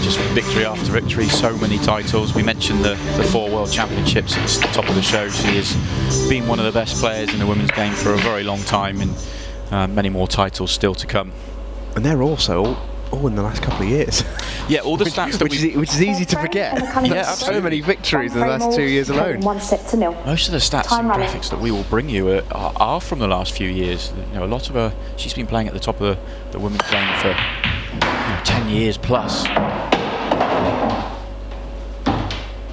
Just victory after victory, so many titles. We mentioned the 4 World Championships at the top of the show. She has been one of the best players in the women's game for a very long time, and many more titles still to come. And they're also all in the last couple of years. Yeah, all the stats that which is easy to forget. Yeah, so many victories in the last 2 years alone. 1-0. Most of the stats and graphics that we will bring you are from the last few years. You know, a lot of her, she's been playing at the top of the women's game for 10 years plus.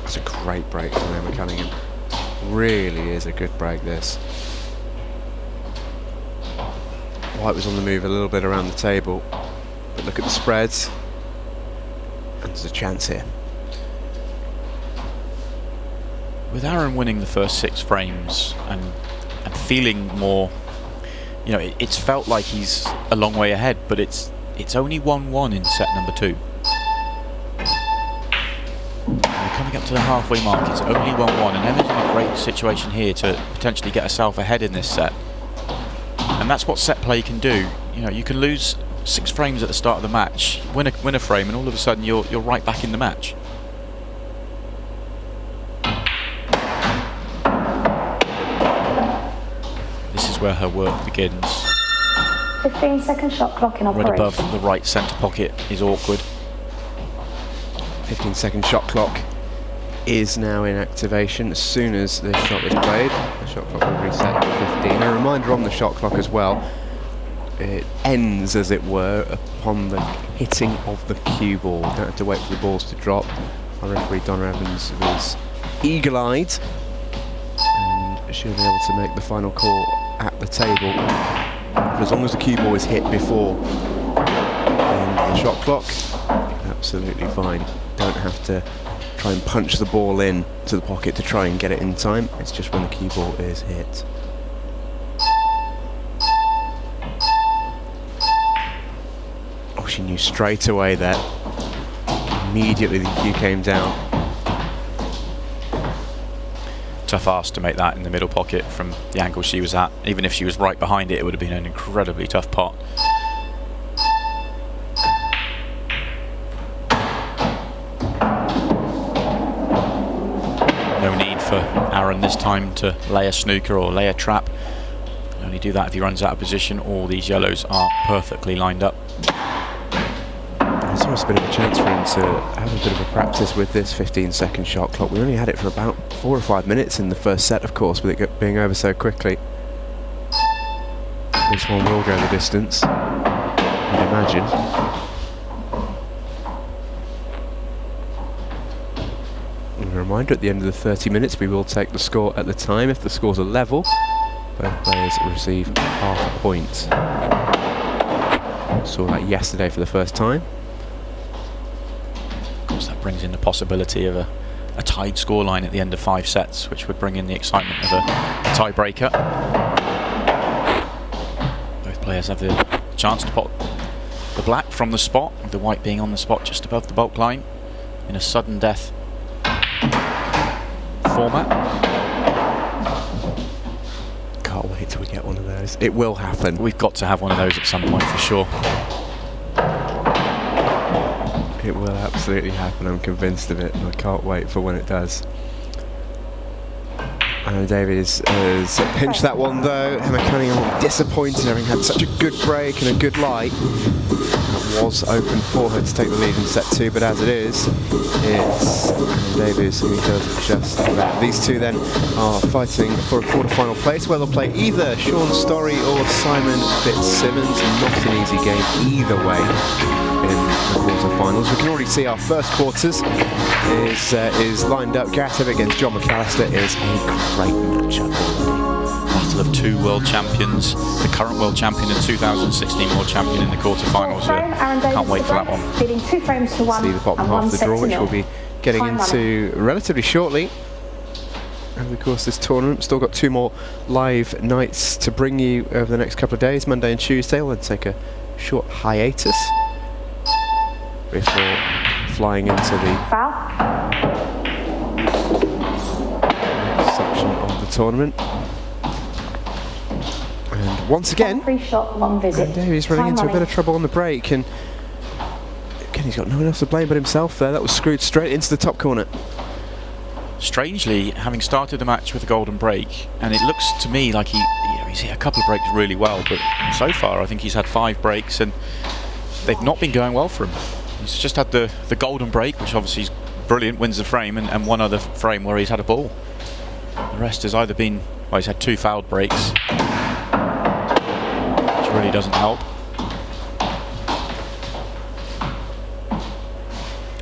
That's a great break from Emma Cunningham. Really is a good break, this. White was on the move a little bit around the table, but look at the spreads, and there's a chance here. With Aaron winning the first 6 frames and feeling more, you know, it's felt like he's a long way ahead, but it's only 1-1 in set number 2. We're coming up to the halfway mark, it's only 1-1, and Emma's in a great situation here to potentially get herself ahead in this set. And that's what set play can do. You know, you can lose 6 frames at the start of the match, win a frame, and all of a sudden you're right back in the match. This is where her work begins. 15-second shot clock in Right operation. above the right centre pocket is awkward. 15-second shot clock is now in activation. As soon as this shot is played, the shot clock will reset at 15. A reminder on the shot clock as well, it ends, as it were, upon the hitting of the cue ball. Don't have to wait for the balls to drop. Our referee Donna Evans was eagle-eyed, and she'll be able to make the final call at the table. But as long as the cue ball is hit before the end of the shot clock, absolutely fine. Don't have to try and punch the ball in to the pocket to try and get it in time. It's just when the cue ball is hit. Oh, she knew straight away there. Immediately the cue came down. Tough ask to make that in the middle pocket from the angle she was at. Even if she was right behind it, it would have been an incredibly tough pot. No need for Aaron this time to lay a snooker or lay a trap. Can only do that if he runs out of position. All these yellows are perfectly lined up. It's almost a bit of a chance for him to have a bit of a practice with this 15-second shot clock. We only had it for about 4 or 5 minutes in the first set, of course, with it being over so quickly. This one will go the distance, I'd imagine. And a reminder, at the end of the 30 minutes, we will take the score at the time. If the scores are level, both players receive half a point. Saw that yesterday for the first time. That brings in the possibility of a tied scoreline at the end of 5 sets, which would bring in the excitement of a tiebreaker. Both players have the chance to pop the black from the spot, with the white being on the spot just above the bulk line in a sudden death format. Can't wait till we get one of those. It will happen. We've got to have one of those at some point for sure. It will absolutely happen, I'm convinced of it, and I can't wait for when it does. And Davies has pinched that one though. Emma Cunningham will be disappointed having had such a good break and a good light. That was open for her to take the lead in set 2, but as it is, it's Davies who does just that. These two then are fighting for a quarter-final place, where they'll play either Sean Storey or Simon Fitzsimmons. Not an easy game either way in the quarter-finals. We can already see our first quarters is lined up. Gareth Hibbett against John McAllister is a great matchup already. Battle of 2 world champions, the current world champion and 2016 world champion in the quarter-finals. Can't wait for that one. Leading 2 frames to 1. See the bottom half of the draw, which we'll be getting into relatively shortly. Over the course of this tournament, still got 2 more live nights to bring you over the next couple of days, Monday and Tuesday. We'll then take a short hiatus before flying into the next section of the tournament. And once again, Davies running into a bit of trouble on the break, and again he's got no one else to blame but himself there. That was screwed straight into the top corner. Strangely, having started the match with a golden break, and it looks to me like he's hit a couple of breaks really well, but so far I think he's had 5 breaks and they've not been going well for him. He's just had the golden break, which obviously is brilliant, wins the frame, and one other frame where he's had a ball. The rest has either been, well, he's had 2 fouled breaks, which really doesn't help.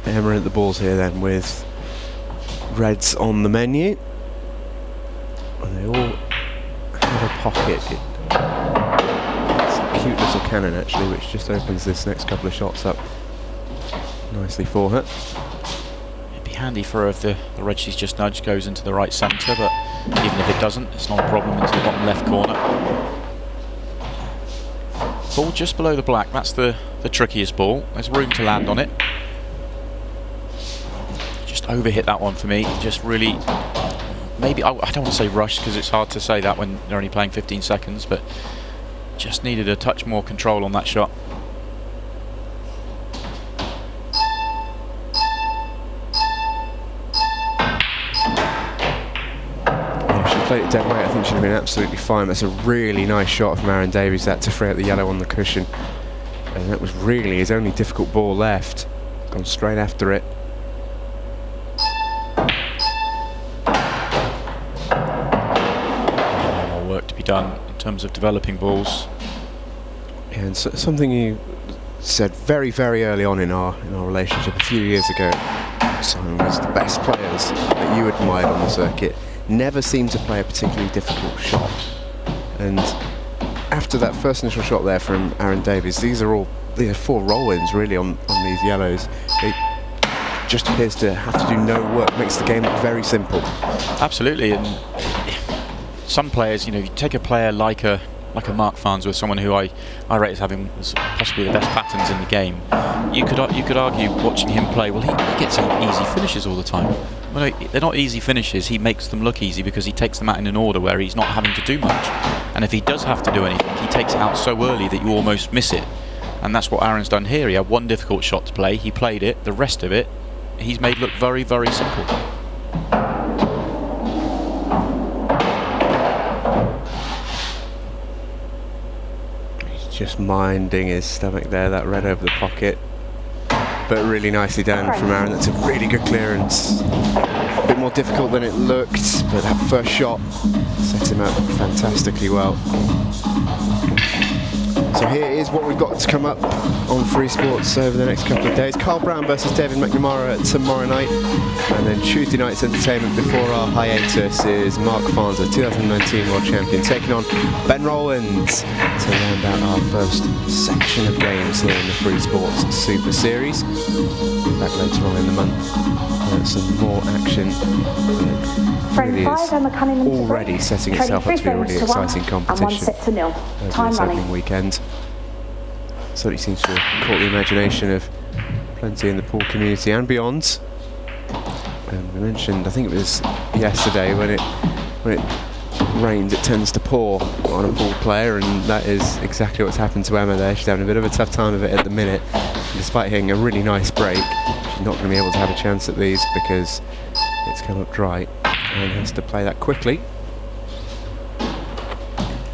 Emma at the balls here then, with reds on the menu, and they all have a pocket. It's a cute little cannon actually, which just opens this next couple of shots up nicely for her. It'd be handy for her if the red she's just nudged goes into the right centre, but even if it doesn't, it's not a problem into the bottom left corner. Ball just below the black, that's the trickiest ball. There's room to land on it. Just overhit that one for me. Just really, maybe, I don't want to say rushed because it's hard to say that when they're only playing 15 seconds, but just needed a touch more control on that shot. played it dead weight, I think she'd have been absolutely fine. That's a really nice shot from Aaron Davies, that to free up the yellow on the cushion. And that was really his only difficult ball left. Gone straight after it. More work to be done in terms of developing balls. Yeah, and so, something you said very, very early on in our relationship a few years ago, Simon, was the best players that you admired on the circuit never seemed to play a particularly difficult shot. And after that first initial shot there from Aaron Davies, these are 4 roll-ins really on these yellows. It just appears to have to do no work, makes the game look very simple. Absolutely, and some players, you know, you take a player like a Mark Farnsworth, someone who I rate as having possibly the best patterns in the game. You could argue watching him play, well, he gets easy finishes all the time. Well, no, they're not easy finishes. He makes them look easy because he takes them out in an order where he's not having to do much. And if he does have to do anything, he takes it out so early that you almost miss it. And that's what Aaron's done here. He had one difficult shot to play. He played it. The rest of it, he's made look very, very simple. Just minding his stomach there, that red over the pocket. But really nicely done from Aaron. That's a really good clearance. A bit more difficult than it looked, but that first shot set him up fantastically well. So here is what we've got to come up on Free Sports over the next couple of days. Carl Brown versus David McNamara tomorrow night, and then Tuesday night's entertainment before our hiatus is Mark Farnsworth, 2019 World Champion, taking on Ben Rowlands to round out our first section of games here in the Free Sports Super Series. Back later on in the month, some more action. Really is already setting itself up to be a really exciting competition over this opening weekend. Certainly seems to have caught the imagination of plenty in the pool community and beyond. And we mentioned, I think it was yesterday, when it rains it tends to pour on a pool player, and that is exactly what's happened to Emma there. She's having a bit of a tough time of it at the minute. Despite hitting a really nice break, she's not going to be able to have a chance at these because it's come up dry and has to play that quickly.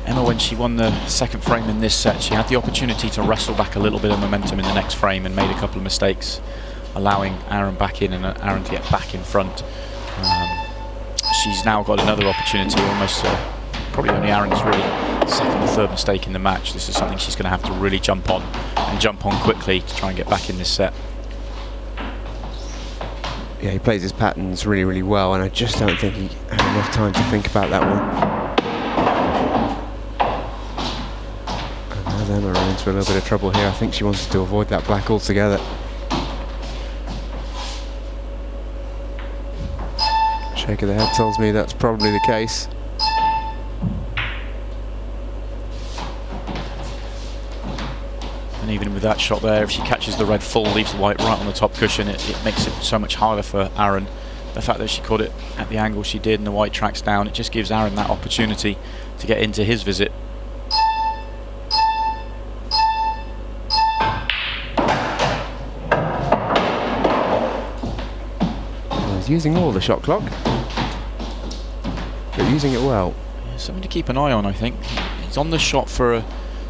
Emma, when she won the second frame in this set, she had the opportunity to wrestle back a little bit of momentum in the next frame and made a couple of mistakes, allowing Aaron back in and Aaron to get back in front. She's now got another opportunity, almost probably only Aaron's really second or third mistake in the match. This is something she's going to have to really jump on, and jump on quickly to try and get back in this set. Yeah, he plays his patterns really, really well, and I just don't think he had enough time to think about that one. And now Emma runs into a little bit of trouble here. I think she wanted to avoid that black altogether. Shake of the head tells me that's probably the case. And even with that shot there, if she catches the red full, leaves the white right on the top cushion, it makes it so much harder for Aaron. The fact that she caught it at the angle she did and the white tracks down, it just gives Aaron that opportunity to get into his visit. He's using all the shot clock, but using it well. Yeah, something to keep an eye on, I think. He's on the shot for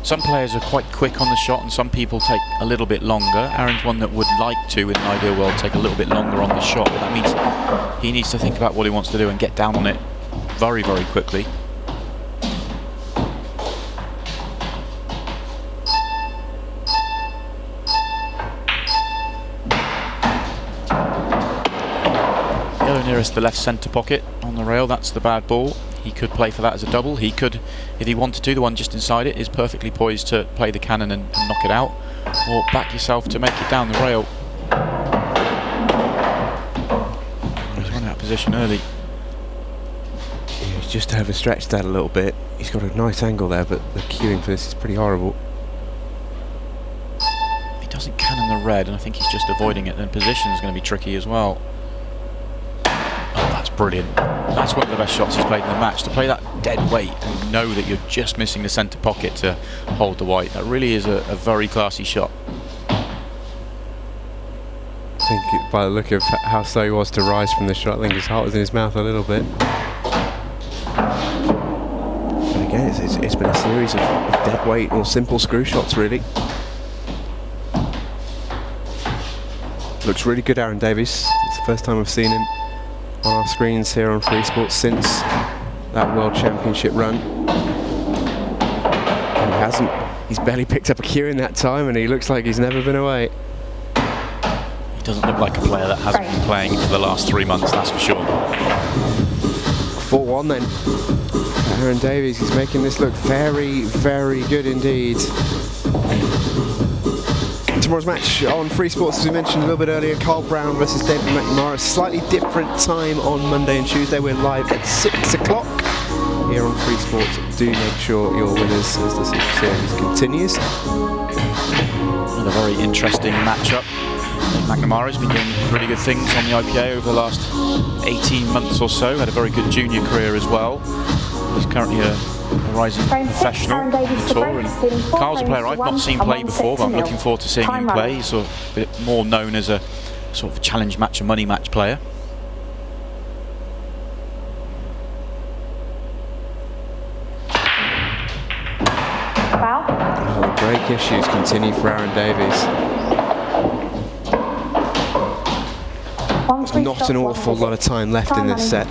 some players are quite quick on the shot, and some people take a little bit longer. Aaron's one that would like to, in an ideal world, take a little bit longer on the shot, but that means he needs to think about what he wants to do and get down on it very, very quickly. Yellow nearest the left centre pocket on the rail, that's the bad ball. He could play for that as a double. He could, if he wanted to, the one just inside it is perfectly poised to play the cannon and knock it out, or back yourself to make it down the rail. He's run out of position early. He's just overstretched that a little bit. He's got a nice angle there, but the cueing for this is pretty horrible. If he doesn't cannon the red, and I think he's just avoiding it, then position is going to be tricky as well. Oh, that's brilliant. That's one of the best shots he's played in the match. To play that dead weight and know that you're just missing the centre pocket to hold the white. That really is a very classy shot. I think by the look of how slow he was to rise from the shot, I think his heart was in his mouth a little bit. it's been a series of dead weight or simple screw shots, really. Looks really good, Aaron Davies. It's the first time I've seen him on our screens here on Freesports since that World Championship run. And he's barely picked up a cue in that time, and he looks like he's never been away. He doesn't look like a player that hasn't been playing for the last 3 months, that's for sure. 4-1 then. Aaron Davies is making this look very, very good indeed. Tomorrow's match on Freesports, as we mentioned a little bit earlier, Carl Brown versus David McNamara. Slightly different time on Monday and Tuesday. We're live at 6 o'clock here on Freesports. Do make sure you're with us as the series continues. Another very interesting matchup. McNamara's been doing really good things on the IPA over the last 18 months or so. Had a very good junior career as well. He's currently a rising professional on the tour, and Carl's a player I've not seen play before, but I'm looking forward to seeing him play. He's sort of a bit more known as a sort of challenge match and money match player. Foul. Oh, the break issues continue for Aaron Davies. There's not an awful lot of time left in this set.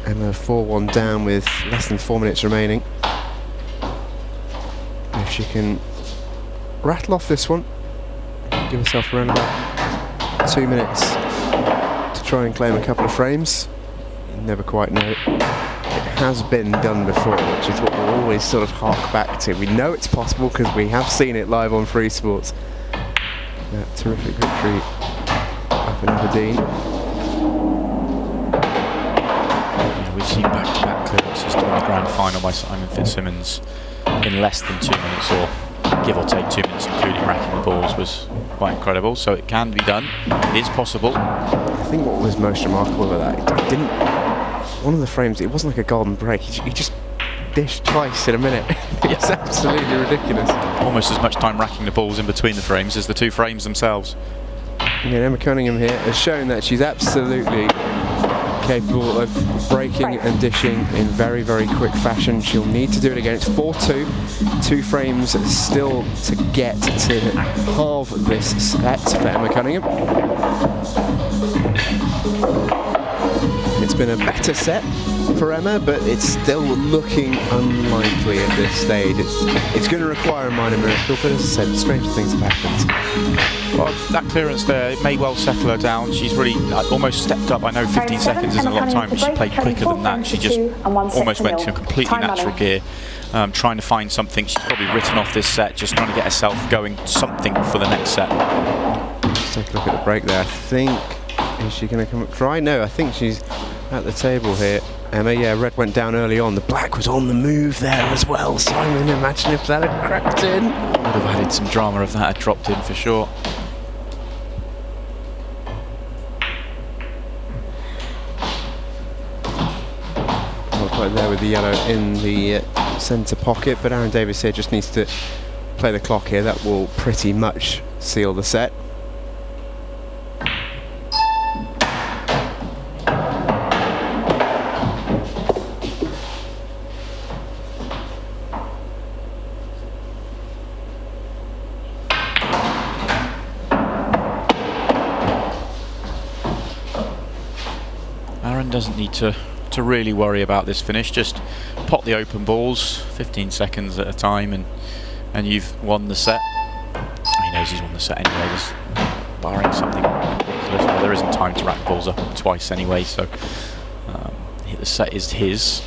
Emma 4-1 down with less than 4 minutes remaining. If she can rattle off this one, give herself around about 2 minutes to try and claim a couple of frames. You never quite know. It has been done before, which is what we always sort of hark back to. We know it's possible because we have seen it live on Freesports. That terrific victory up in Aberdeen. We've seen back-to-back clearances to win the grand final by Simon Fitzsimmons in less than 2 minutes, or give or take 2 minutes, including racking the balls, was quite incredible. So it can be done. It is possible. I think what was most remarkable about that, it didn't. One of the frames, it wasn't like a golden break. He just dished twice in a minute. It's absolutely ridiculous. Almost as much time racking the balls in between the frames as the two frames themselves. Again, Emma Cunningham here has shown that she's absolutely capable of breaking and dishing in very, very quick fashion. She'll need to do it again. It's 4-2. 2 frames still to get to halve this set for Emma Cunningham. It's been a better set for Emma, but it's still looking unlikely at this stage. It's going to require a minor miracle, but as I said, stranger things have happened. Well, that clearance there, it may well settle her down. She's really almost stepped up. I know 15 seconds isn't a lot of time, but she played quicker than that. She just almost went to a completely natural gear, trying to find something. She's probably written off this set, just trying to get herself going something for the next set. Let's take a look at the break there. I think, is she going to come up dry? No, I think she's at the table here. Emma, yeah, red went down early on. The black was on the move there as well. Simon, imagine if that had cracked in. Would have added some drama if that had dropped in for sure. Not quite there with the yellow in the centre pocket, but Aaron Davies here just needs to play the clock here. That will pretty much seal the set. Doesn't need to really worry about this finish. Just pot the open balls 15 seconds at a time, and you've won the set. He knows he's won the set anyway, just barring something ridiculous. Well, there isn't time to rack balls up twice anyway, so the set is his.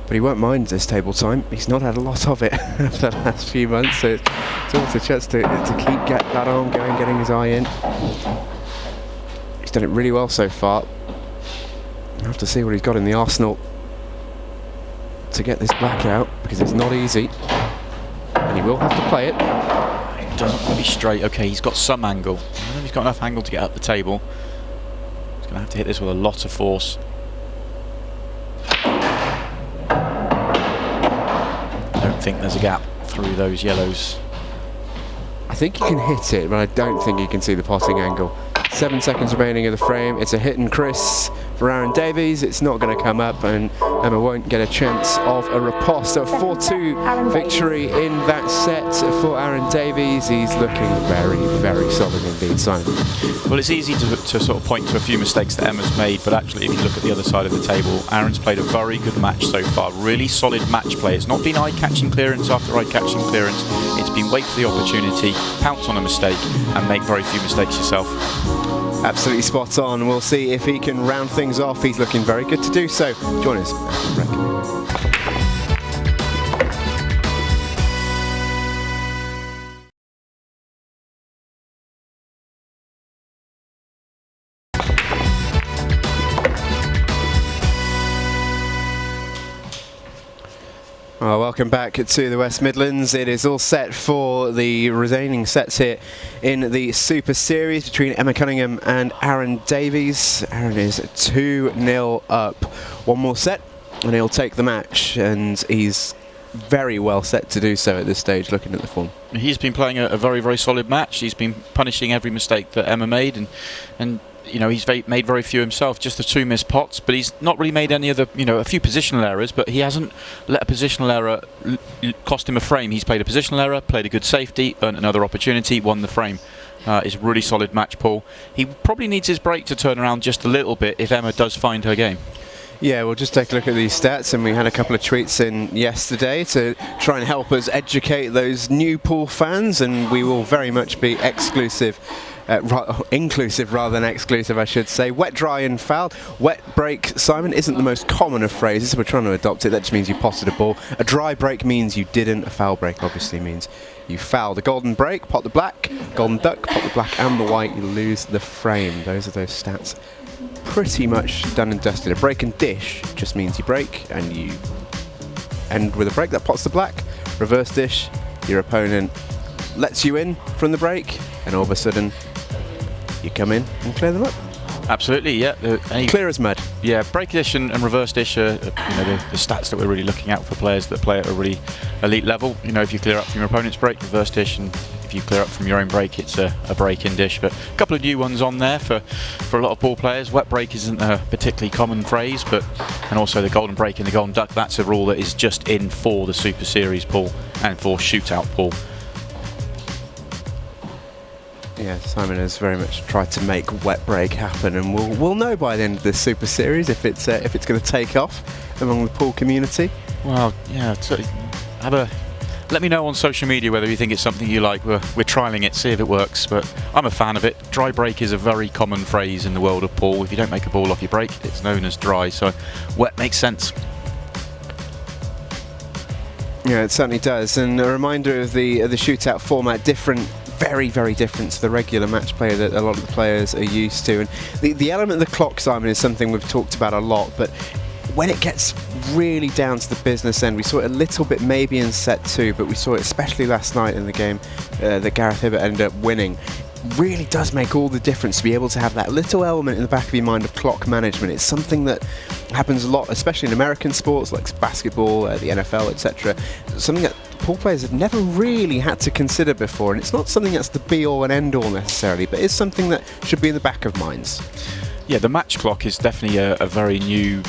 But he won't mind this table time. He's not had a lot of it over the last few months, so it's almost a chance to keep that arm going, getting his eye in. He's done it really well so far. We'll have to see what he's got in the arsenal to get this black out, because it's not easy. And he will have to play it. It doesn't want to be straight. Okay, he's got some angle. I don't know if he's got enough angle to get up the table. He's going to have to hit this with a lot of force. I don't think there's a gap through those yellows. I think he can hit it, but I don't think he can see the potting angle. 7 seconds remaining of the frame. It's a hit and Chris for Aaron Davies. It's not going to come up, and Emma won't get a chance of a riposte. So a 4-2 victory in that set for Aaron Davies. He's looking very, very solid indeed, Simon. Well, it's easy to sort of point to a few mistakes that Emma's made, but actually if you look at the other side of the table, Aaron's played a very good match so far. Really solid match play. It's not been eye-catching clearance after eye-catching clearance. It's been wait for the opportunity, pounce on a mistake, and make very few mistakes yourself. Absolutely spot on. We'll see if he can round things off. He's looking very good to do so. Join us after the break. Well, welcome back to the West Midlands. It is all set for the remaining sets here in the Super Series between Emma Cunningham and Aaron Davies. Aaron is 2-0 up. One more set and he'll take the match, and he's very well set to do so at this stage, looking at the form. He's been playing a very, very solid match. He's been punishing every mistake that Emma made, and you know, he's made very few himself, just the 2 missed pots, but he's not really made any other, you know, a few positional errors, but he hasn't let a positional error cost him a frame. He's played a positional error, played a good safety, earned another opportunity, won the frame. It's a really solid match, Paul. He probably needs his break to turn around just a little bit if Emma does find her game. Yeah, we'll just take a look at these stats, and we had a couple of tweets in yesterday to try and help us educate those new pool fans, and we will very much be inclusive rather than exclusive, I should say. Wet, dry and fouled. Wet break, Simon, isn't the most common of phrases. We're trying to adopt it. That just means you potted a ball. A dry break means you didn't. A foul break obviously means you fouled. A golden break, pot the black. Golden duck, pot the black and the white. You lose the frame. Those are those stats. Pretty much done and dusted. A break and dish just means you break and you end with a break. That pot's the black. Reverse dish, your opponent lets you in from the break, and all of a sudden you come in and clear them up. Absolutely, yeah. Clear as mud. Yeah, break dish and reverse dish are the stats that we're really looking at for players that play at a really elite level. You know, if you clear up from your opponent's break, reverse dish, and if you clear up from your own break, it's a break in dish. But a couple of new ones on there for a lot of ball players. Wet break isn't a particularly common phrase, and also the golden break and the golden duck, that's a rule that is just in for the Super Series pool and for Shootout pool. Yeah, Simon has very much tried to make wet break happen, and we'll know by the end of this Super Series if it's going to take off among the pool community. Well, yeah, let me know on social media whether you think it's something you like. We're trialling it, see if it works, but I'm a fan of it. Dry break is a very common phrase in the world of pool. If you don't make a ball off your break, it's known as dry, so wet makes sense. Yeah, it certainly does, and a reminder of the shootout format, very, very different to the regular match play that a lot of the players are used to. And the element of the clock, Simon, is something we've talked about a lot, but when it gets really down to the business end, we saw it a little bit maybe in set 2, but we saw it especially last night in the game that Gareth Hibbert ended up winning. Really does make all the difference to be able to have that little element in the back of your mind of clock management. It's something that happens a lot, especially in American sports like basketball, the NFL, etc. Something that pool players have never really had to consider before, and it's not something that's the be-all and end-all necessarily, but it's something that should be in the back of minds. Yeah, the match clock is definitely a very new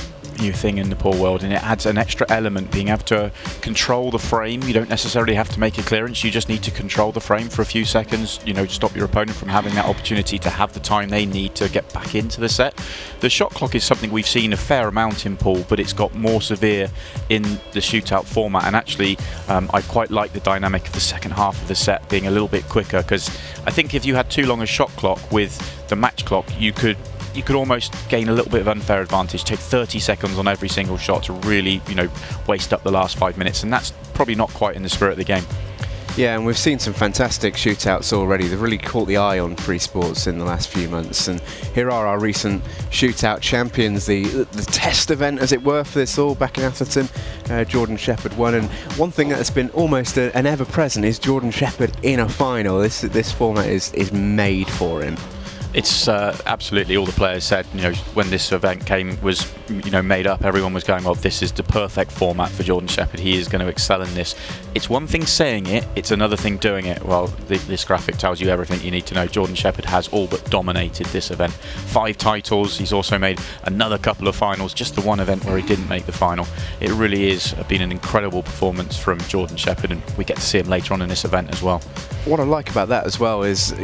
thing in the pool world, and it adds an extra element, being able to control the frame. You don't necessarily have to make a clearance, you just need to control the frame for a few seconds, you know, to stop your opponent from having that opportunity to have the time they need to get back into the set. The shot clock is something we've seen a fair amount in pool, but it's got more severe in the shootout format, and actually I quite like the dynamic of the second half of the set being a little bit quicker, because I think if you had too long a shot clock with the match clock, you could almost gain a little bit of unfair advantage, take 30 seconds on every single shot to really, you know, waste up the last 5 minutes, and that's probably not quite in the spirit of the game. Yeah, and we've seen some fantastic shootouts already. They've really caught the eye on Freesports in the last few months, and here are our recent shootout champions, the test event, as it were, for this all back in Atherton. Jordan Shepherd won, and one thing that has been almost an ever-present is Jordan Shepherd in a final. This format is made for him. It's absolutely all the players said, when this event was made up, everyone was going, well, this is the perfect format for Jordan Shepherd. He is going to excel in this. It's one thing saying it, it's another thing doing it. Well, this graphic tells you everything you need to know. Jordan Shepherd has all but dominated this event. 5 titles. He's also made another couple of finals, just the one event where he didn't make the final. It really is been an incredible performance from Jordan Shepherd, and we get to see him later on in this event as well. What I like about that as well is,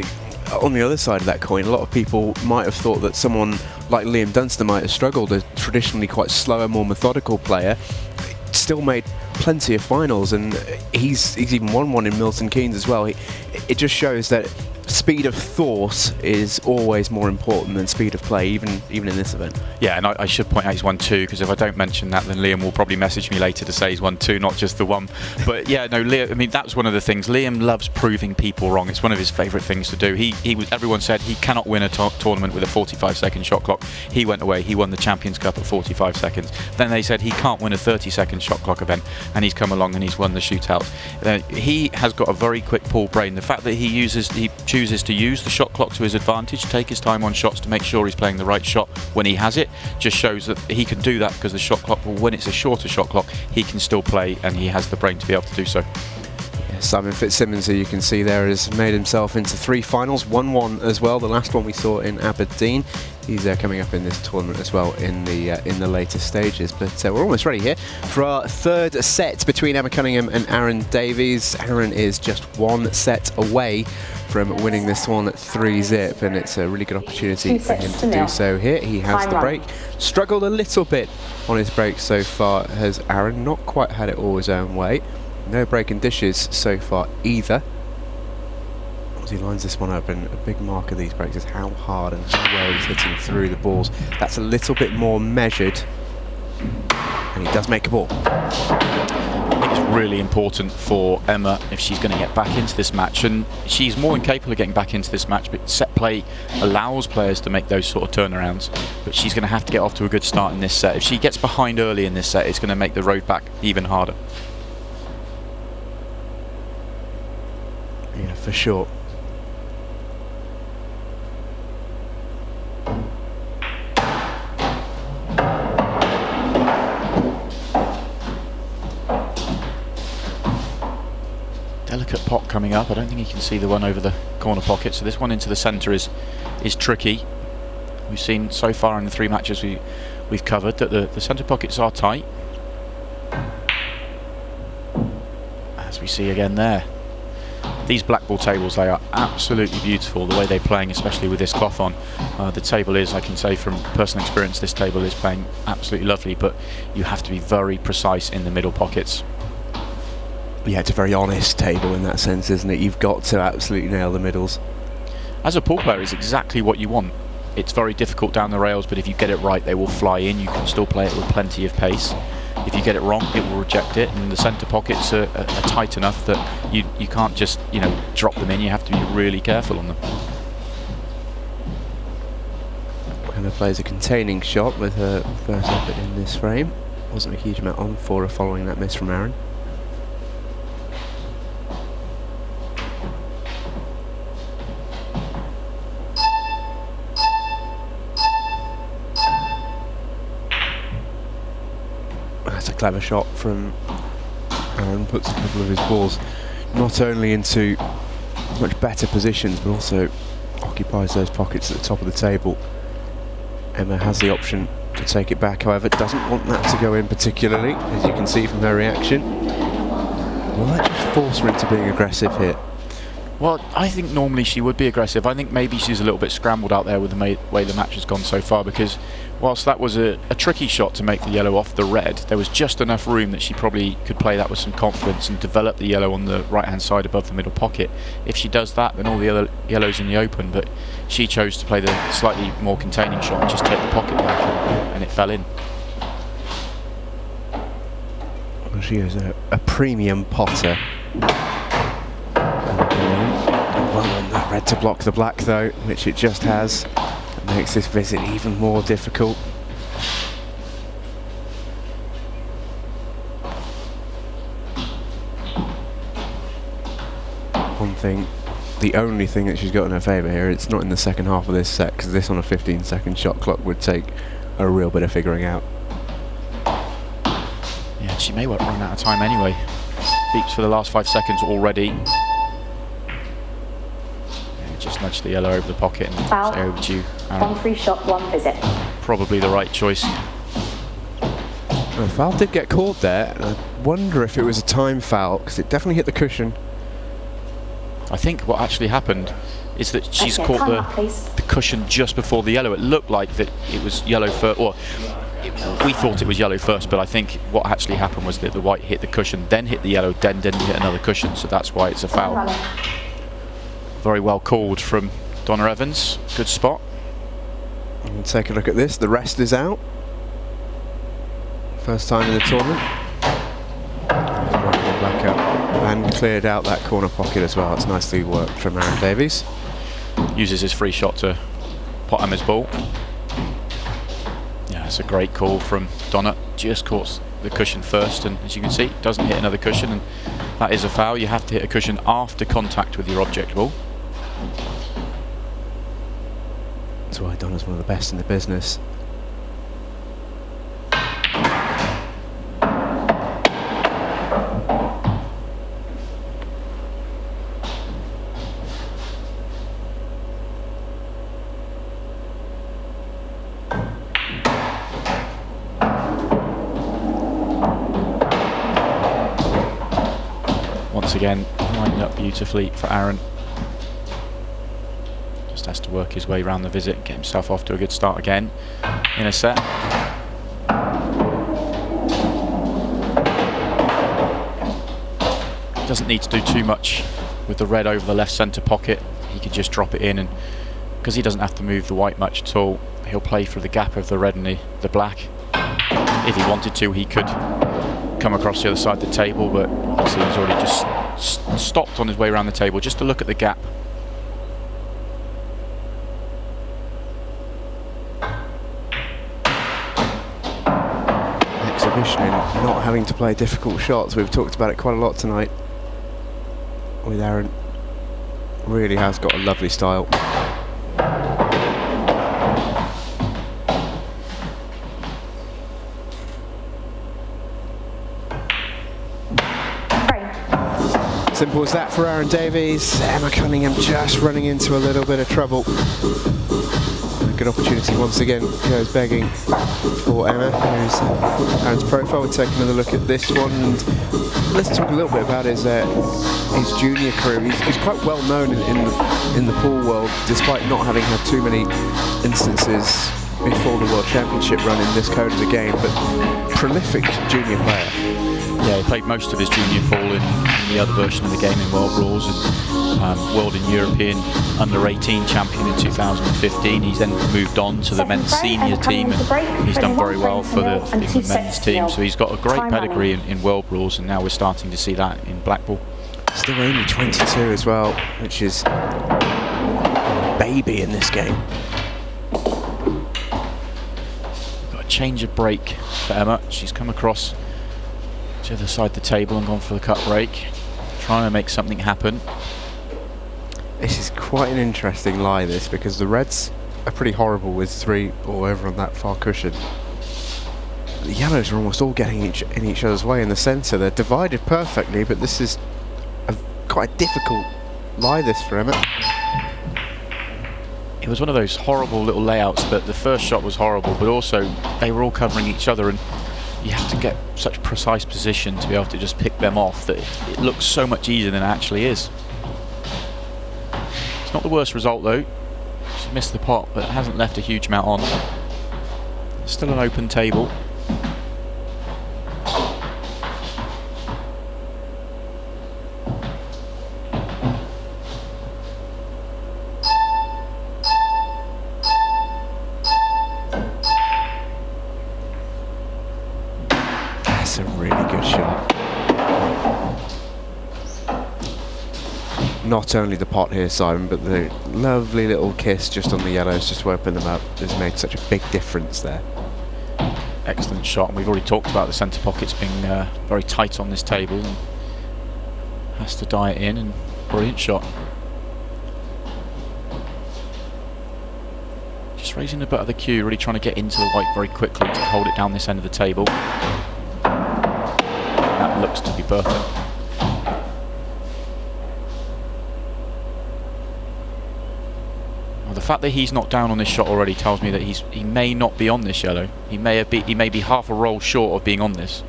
on the other side of that coin, a lot of people might have thought that someone like Liam Dunster might have struggled, a traditionally quite slower, more methodical player, still made plenty of finals, and he's even won one in Milton Keynes as well. It just shows that speed of thought is always more important than speed of play, even in this event. Yeah, and I should point out he's won 2, because if I don't mention that, then Liam will probably message me later to say he's won 2, not just the 1. But yeah, no, Liam, I mean, that's one of the things. Liam loves proving people wrong. It's one of his favourite things to do. Everyone said he cannot win a tournament with a 45-second shot clock. He went away. He won the Champions Cup at 45 seconds. Then they said he can't win a 30-second shot clock event, and he's come along and he's won the Shootout. He has got a very quick pull brain. The fact that he chooses to use the shot clock to his advantage, take his time on shots to make sure he's playing the right shot when he has it, just shows that he can do that, because the shot clock, when it's a shorter shot clock, he can still play, and he has the brain to be able to do so. Simon Fitzsimmons, who you can see there, has made himself into 3 finals, won 1 as well, the last one we saw in Aberdeen. He's coming up in this tournament as well in the later stages. But we're almost ready here for our 3rd set between Emma Cunningham and Aaron Davies. Aaron is just 1 set away from winning this one at 3-zip, and it's a really good opportunity for him to do so here. He has the break. Struggled a little bit on his break so far, has Aaron. Not quite had it all his own way. No breaking dishes so far either. As he lines this one up, and a big mark of these breaks is how hard and how well he's hitting through the balls. That's a little bit more measured, and he does make a ball. I think it's really important for Emma if she's going to get back into this match, and she's more than capable of getting back into this match, but set play allows players to make those sort of turnarounds, but she's going to have to get off to a good start in this set. If she gets behind early in this set, it's going to make the road back even harder. Yeah, for sure. Delicate pot coming up. I don't think you can see the one over the corner pocket, so this one into the centre is tricky. We've seen so far in the 3 matches we've covered that the centre pockets are tight, as we see again there. These black ball tables, they are absolutely beautiful, the way they're playing, especially with this cloth on. The table is, I can say from personal experience, this table is playing absolutely lovely, but you have to be very precise in the middle pockets. Yeah, it's a very honest table in that sense, isn't it? You've got to absolutely nail the middles. As a pool player, it's exactly what you want. It's very difficult down the rails, but if you get it right, they will fly in. You can still play it with plenty of pace. If you get it wrong, it will reject it, and the centre pockets are tight enough that you can't just drop them in. You have to be really careful on them. Emma plays a containing shot with her first effort in this frame. Wasn't a huge amount on for her following that miss from Aaron. That's a clever shot from Aaron. Puts a couple of his balls not only into much better positions, but also occupies those pockets at the top of the table. Emma has the option to take it back, however, doesn't want that to go in particularly, as you can see from her reaction. Will that just force her into being aggressive here? Well, I think normally she would be aggressive. I think maybe she's a little bit scrambled out there with the way the match has gone so far, because whilst that was a tricky shot to make the yellow off the red, there was just enough room that she probably could play that with some confidence and develop the yellow on the right-hand side above the middle pocket. If she does that, then all the other yellows in the open, but she chose to play the slightly more containing shot and just take the pocket back, and it fell in. Well, she is a premium potter. Well on that red to block the black though, which it just has. It makes this visit even more difficult. One thing the only thing that she's got in her favour here. It's not in the second half of this set, because this on a 15-second shot clock would take a real bit of figuring out. Yeah, she may well run out of time anyway. Beeps for the last 5 seconds already. Yeah, just nudge the yellow over the pocket and Foul. say over to you. One free shot, one visit. Probably the right choice. Well, the foul did get called there, and I wonder if it was a time foul, because it definitely hit the cushion. I think what actually happened is that she's Okay, caught time up, please. the cushion just before the yellow. It looked like that it was yellow first, or we thought it was yellow first, but I think what actually happened was that the white hit the cushion, then hit the yellow, then didn't hit another cushion, so that's why it's a Time foul. running. Very well called from Donna Evans. Good spot. And take a look at this. The rest is out. First time in the tournament. Back up and cleared out that corner pocket as well. It's nicely worked from Aaron Davies. Uses his free shot to pot Emma's ball. Yeah, it's a great call from Donna. Just caught the cushion first, and as you can see, doesn't hit another cushion, and that is a foul. You have to hit a cushion after contact with your object ball. That's why Donna's one of the best in the business. Once again, lined up beautifully for Aaron. Just has to work his way around the visit and get himself off to a good start again in a set. Doesn't need to do too much with the red over the left centre pocket. He could just drop it in, and because he doesn't have to move the white much at all, he'll play through the gap of the red and the black. If he wanted to, he could come across the other side of the table, but obviously he's already just stopped on his way around the table just to look at the gap. Exhibition in not having to play difficult shots. We've talked about it quite a lot tonight with Aaron. Really has got a lovely style. Simple as that for Aaron Davies. Emma Cunningham just running into a little bit of trouble. A good opportunity once again goes begging for Emma. Here's Aaron's profile. We'll take another look at this one. And let's talk a little bit about his junior career. He's quite well known in the pool world, despite not having had too many instances before the World Championship run in this code of the game, but prolific junior player. Yeah, he played most of his junior pool in the other version of the game in World Rules, and World and European Under-18 champion in 2015. He's then moved on to the men's senior team, and he's done very well for the England men's team. So he's got a great pedigree in World Rules, and now we're starting to see that in black ball. Still only 22 as well, which is a baby in this game. Got a change of break for Emma. She's come across to the side of the table and gone for the cut break, trying to make something happen. This is quite an interesting lie, this, because the reds are pretty horrible with 3 all over on that far cushion. The yellows are almost all getting in each other's way in the centre. They're divided perfectly, but this is quite a difficult lie, this, for Emma. It was one of those horrible little layouts that the first shot was horrible, but also they were all covering each other, and you have to get such precise position to be able to just pick them off that it looks so much easier than it actually is. It's not the worst result though. She missed the pot, but it hasn't left a huge amount on. It's still an open table. That's a really good shot. Not only the pot here, Simon, but the lovely little kiss just on the yellows, just to open them up, has made such a big difference there. Excellent shot, and we've already talked about the centre pockets being very tight on this table, and has to die it in, and brilliant shot. raising the butt of the cue, really trying to get into the white very quickly to hold it down this end of the table. That looks to be perfect. Well, the fact that he's not down on this shot already tells me that he may not be on this yellow. He may be half a roll short of being on this.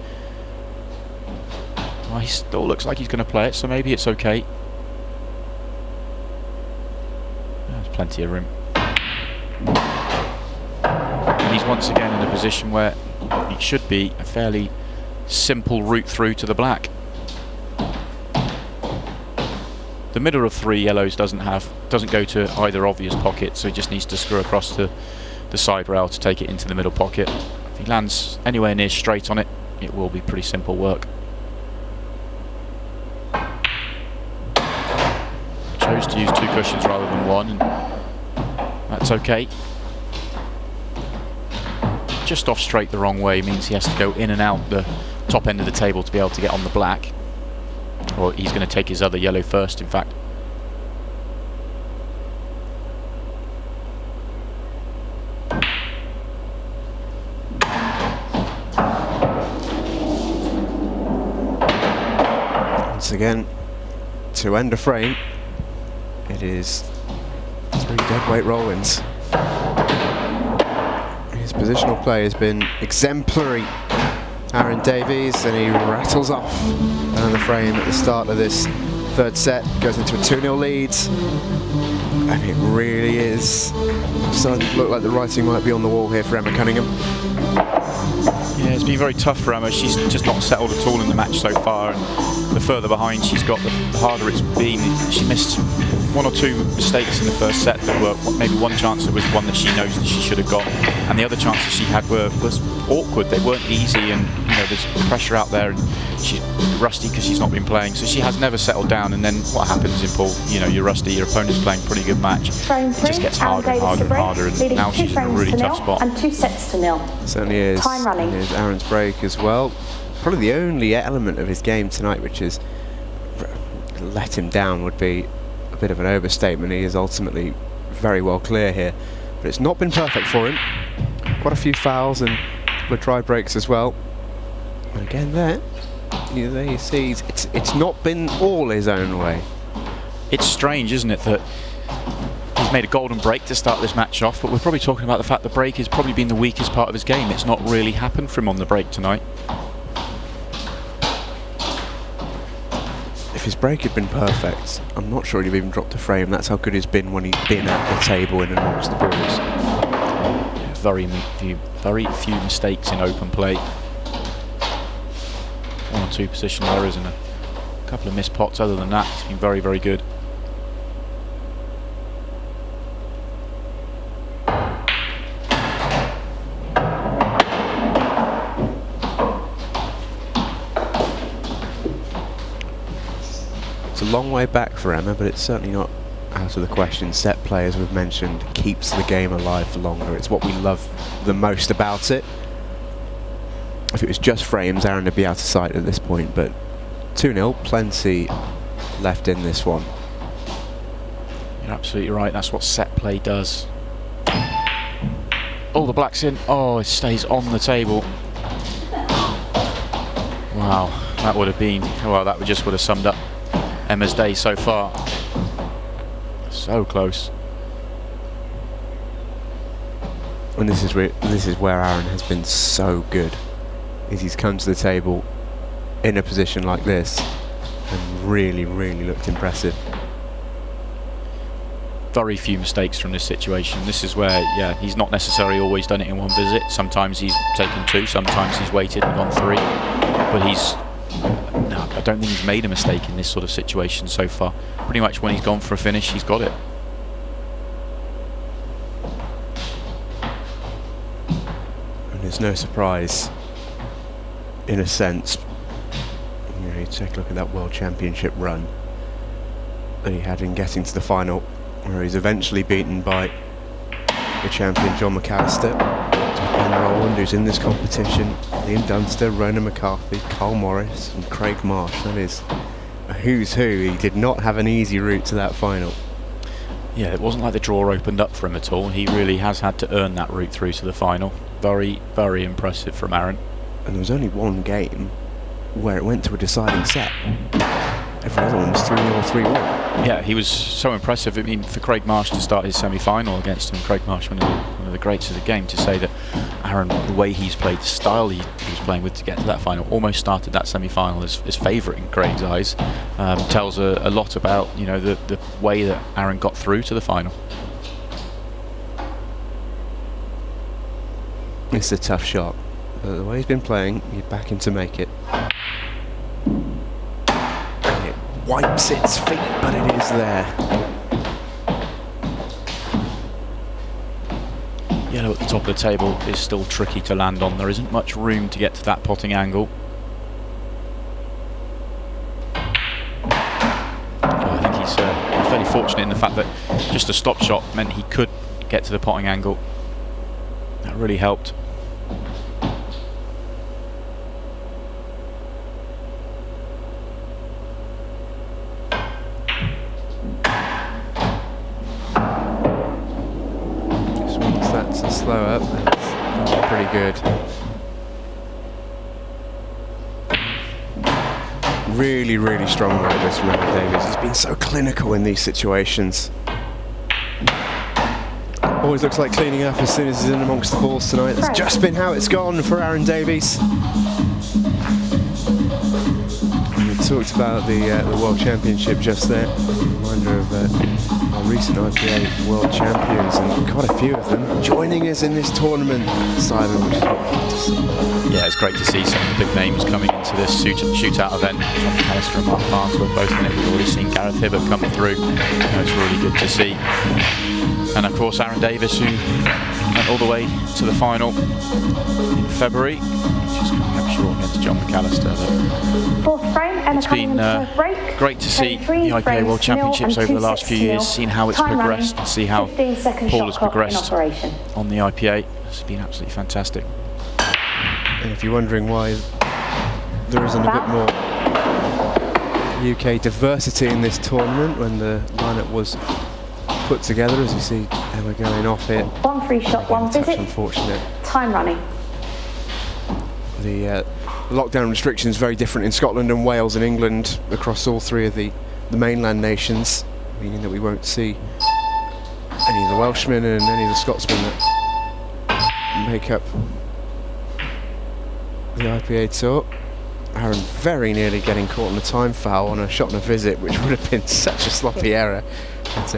Well, he still looks like he's going to play it, so maybe it's okay. There's plenty of room. And he's once again in a position where it should be a fairly simple route through to the black. The middle of 3 yellows doesn't go to either obvious pocket, so he just needs to screw across to the side rail to take it into the middle pocket. If he lands anywhere near straight on it, it will be pretty simple work. Chose to use 2 cushions rather than 1, and that's okay. Just off straight the wrong way means he has to go in and out the top end of the table to be able to get on the black. Or he's going to take his other yellow first, in fact. Once again, to end a frame, it is 3 deadweight roll-ins. His positional play has been exemplary. Aaron Davies, and he rattles off down the frame at the start of this 3rd set, goes into a 2-0 lead, and it really is starting to look like the writing might be on the wall here for Emma Cunningham. Yeah, it's been very tough for Emma. She's just not settled at all in the match so far, and the further behind she's got, the harder it's been. She missed 1 or 2 mistakes in the 1st set that were maybe one chance that was one that she knows that she should have got, and the other chances she had was awkward. They weren't easy, and you know there's pressure out there, and she's rusty because she's not been playing, so she has never settled down. And then what happens in pool? You know, you're rusty, your opponent's playing a pretty good match. It just gets harder and harder and harder, and now she's in a really tough spot. And 2 sets to 0. Certainly is. Time running. And here's Aaron's break as well. Probably the only element of his game tonight which is let him down would be a bit of an overstatement. He is ultimately very well clear here, but it's not been perfect for him. Quite a few fouls and a couple of dry breaks as well. And again there you see it's not been all his own way. It's strange, isn't it, that he's made a golden break to start this match off, but we're probably talking about the fact the break has probably been the weakest part of his game. It's not really happened for him on the break tonight. If his break had been perfect, I'm not sure he'd have even dropped a frame. That's how good he's been when he's been at the table in and amongst the balls. Yeah, very few mistakes in open play. 1 or 2 positional errors and a couple of missed pots. Other than that, he's been very, very good. It's a long way back for Emma, but it's certainly not out of the question. Set play, as we've mentioned, keeps the game alive for longer. It's what we love the most about it. If it was just frames, Aaron would be out of sight at this point, but 2-0, plenty left in this one. You're absolutely right, that's what set play does. Oh, the black's in. Oh, it stays on the table. Wow, that would have been, well, that just would have summed up Emma's day so far. So close. And this is where Aaron has been so good. Is he's come to the table in a position like this and really, really looked impressive. Very few mistakes from this situation. This is where, yeah, he's not necessarily always done it in 1 visit. Sometimes he's taken 2, sometimes he's waited and gone 3. But no, I don't think he's made a mistake in this sort of situation so far. Pretty much when he's gone for a finish, he's got it. And there's no surprise, in a sense. You know, you take a look at that World Championship run that he had in getting to the final, where he's eventually beaten by the champion John McAllister, Ben Rowland, who's in this competition, Ian Dunster, Ronan McCarthy, Carl Morris and Craig Marsh. That is a who's who. He did not have an easy route to that final. Yeah, it wasn't like the draw opened up for him at all. He really has had to earn that route through to the final. Very, very impressive from Aaron. And there was only one game where it went to a deciding set. Every other one was 3-0 or 3-1. Yeah, he was so impressive. I mean, for Craig Marsh to start his semi-final against him, Craig Marsh, one of the greats of the game, to say that Aaron, the way he's played, the style he was playing with to get to that final, almost started that semi-final as favourite in Craig's eyes, tells a lot about, you know, the way that Aaron got through to the final. It's a tough shot, but the way he's been playing, you'd back him to make it. And it wipes its feet, but it is there. Yellow at the top of the table is still tricky to land on. There isn't much room to get to that potting angle. I think he's fairly fortunate in the fact that just a stop shot meant he could get to the potting angle. That really helped. Slow up, that's pretty good. Really, really strong work this from Aaron Davies. He's been so clinical in these situations. Always looks like cleaning up as soon as he's in amongst the balls tonight. That's just been how it's gone for Aaron Davies. We talked about the World Championship just there. Reminder of our recent IPA World Champions, and quite a few of them joining us in this tournament, Simon, which is what we love to see. Yeah, it's great to see some of the big names coming into this shootout event. John McAllister and Mark Farnsworth both in it. We've already seen Gareth Hibbert come through. It's really good to see. And of course Aaron Davies, who went all the way to the final in February. Just coming up short against John McAllister. Fourth frame, Emma It's been Cunningham's break. great to see the IPA World Championships over the last few years, seen how it's progressed, and see how Paul has progressed on the IPA. It's been absolutely fantastic. And if you're wondering why there isn't a bit more UK diversity in this tournament when the lineup was put together, as you see Emma going off it. One free shot, one visit. Unfortunate. Time running. The lockdown restrictions very different in Scotland and Wales and England across all three of the mainland nations, meaning that we won't see any of the Welshmen and any of the Scotsmen that make up the IPA tour. Aaron very nearly getting caught in a time foul on a shot and a visit, which would have been such a sloppy error, but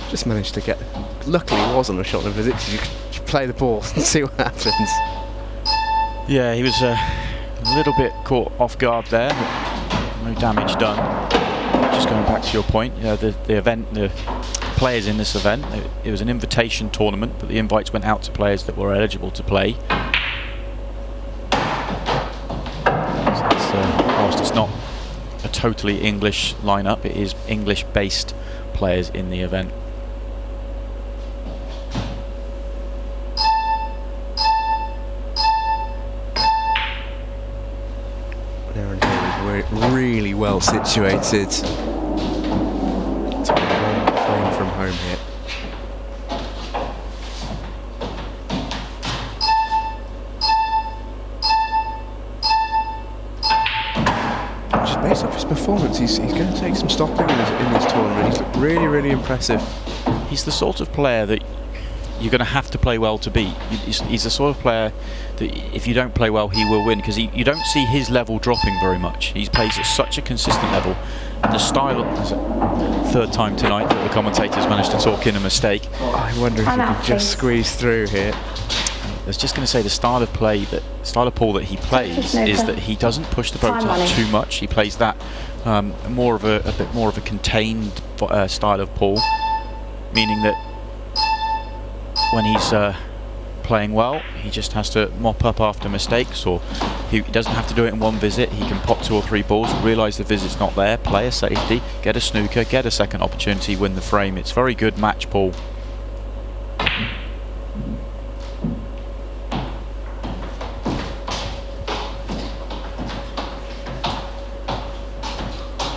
just managed to get, luckily it was on a shot and a visit, because you could play the ball and see what happens. Yeah, he was a little bit caught off guard there, but no damage done. Just going back to your point, the event, the players in this event, it was an invitation tournament, but the invites went out to players that were eligible to play. So whilst it's not a totally English lineup, it is English-based players in the event. Really well situated to be one frame from home here. Just based off his performance, he's going to take some stopping in this tournament. He's looked really, really impressive. He's the sort of player that you're going to have to play well to beat. He's the sort of player that if you don't play well, he will win, because you don't see his level dropping very much. He plays at such a consistent level. And the style, there's a third time tonight that the commentators managed to talk in a mistake. I wonder if he could just squeeze through here. I was just going to say the style of play, the style of Paul that he plays is that he doesn't push the boat up too much. He plays that a bit more of a contained style of Paul, meaning that when he's playing well, he just has to mop up after mistakes, or he doesn't have to do it in one visit. He can pop 2 or 3 balls, realise the visit's not there, play a safety, get a snooker, get a second opportunity, win the frame. It's very good match, Paul.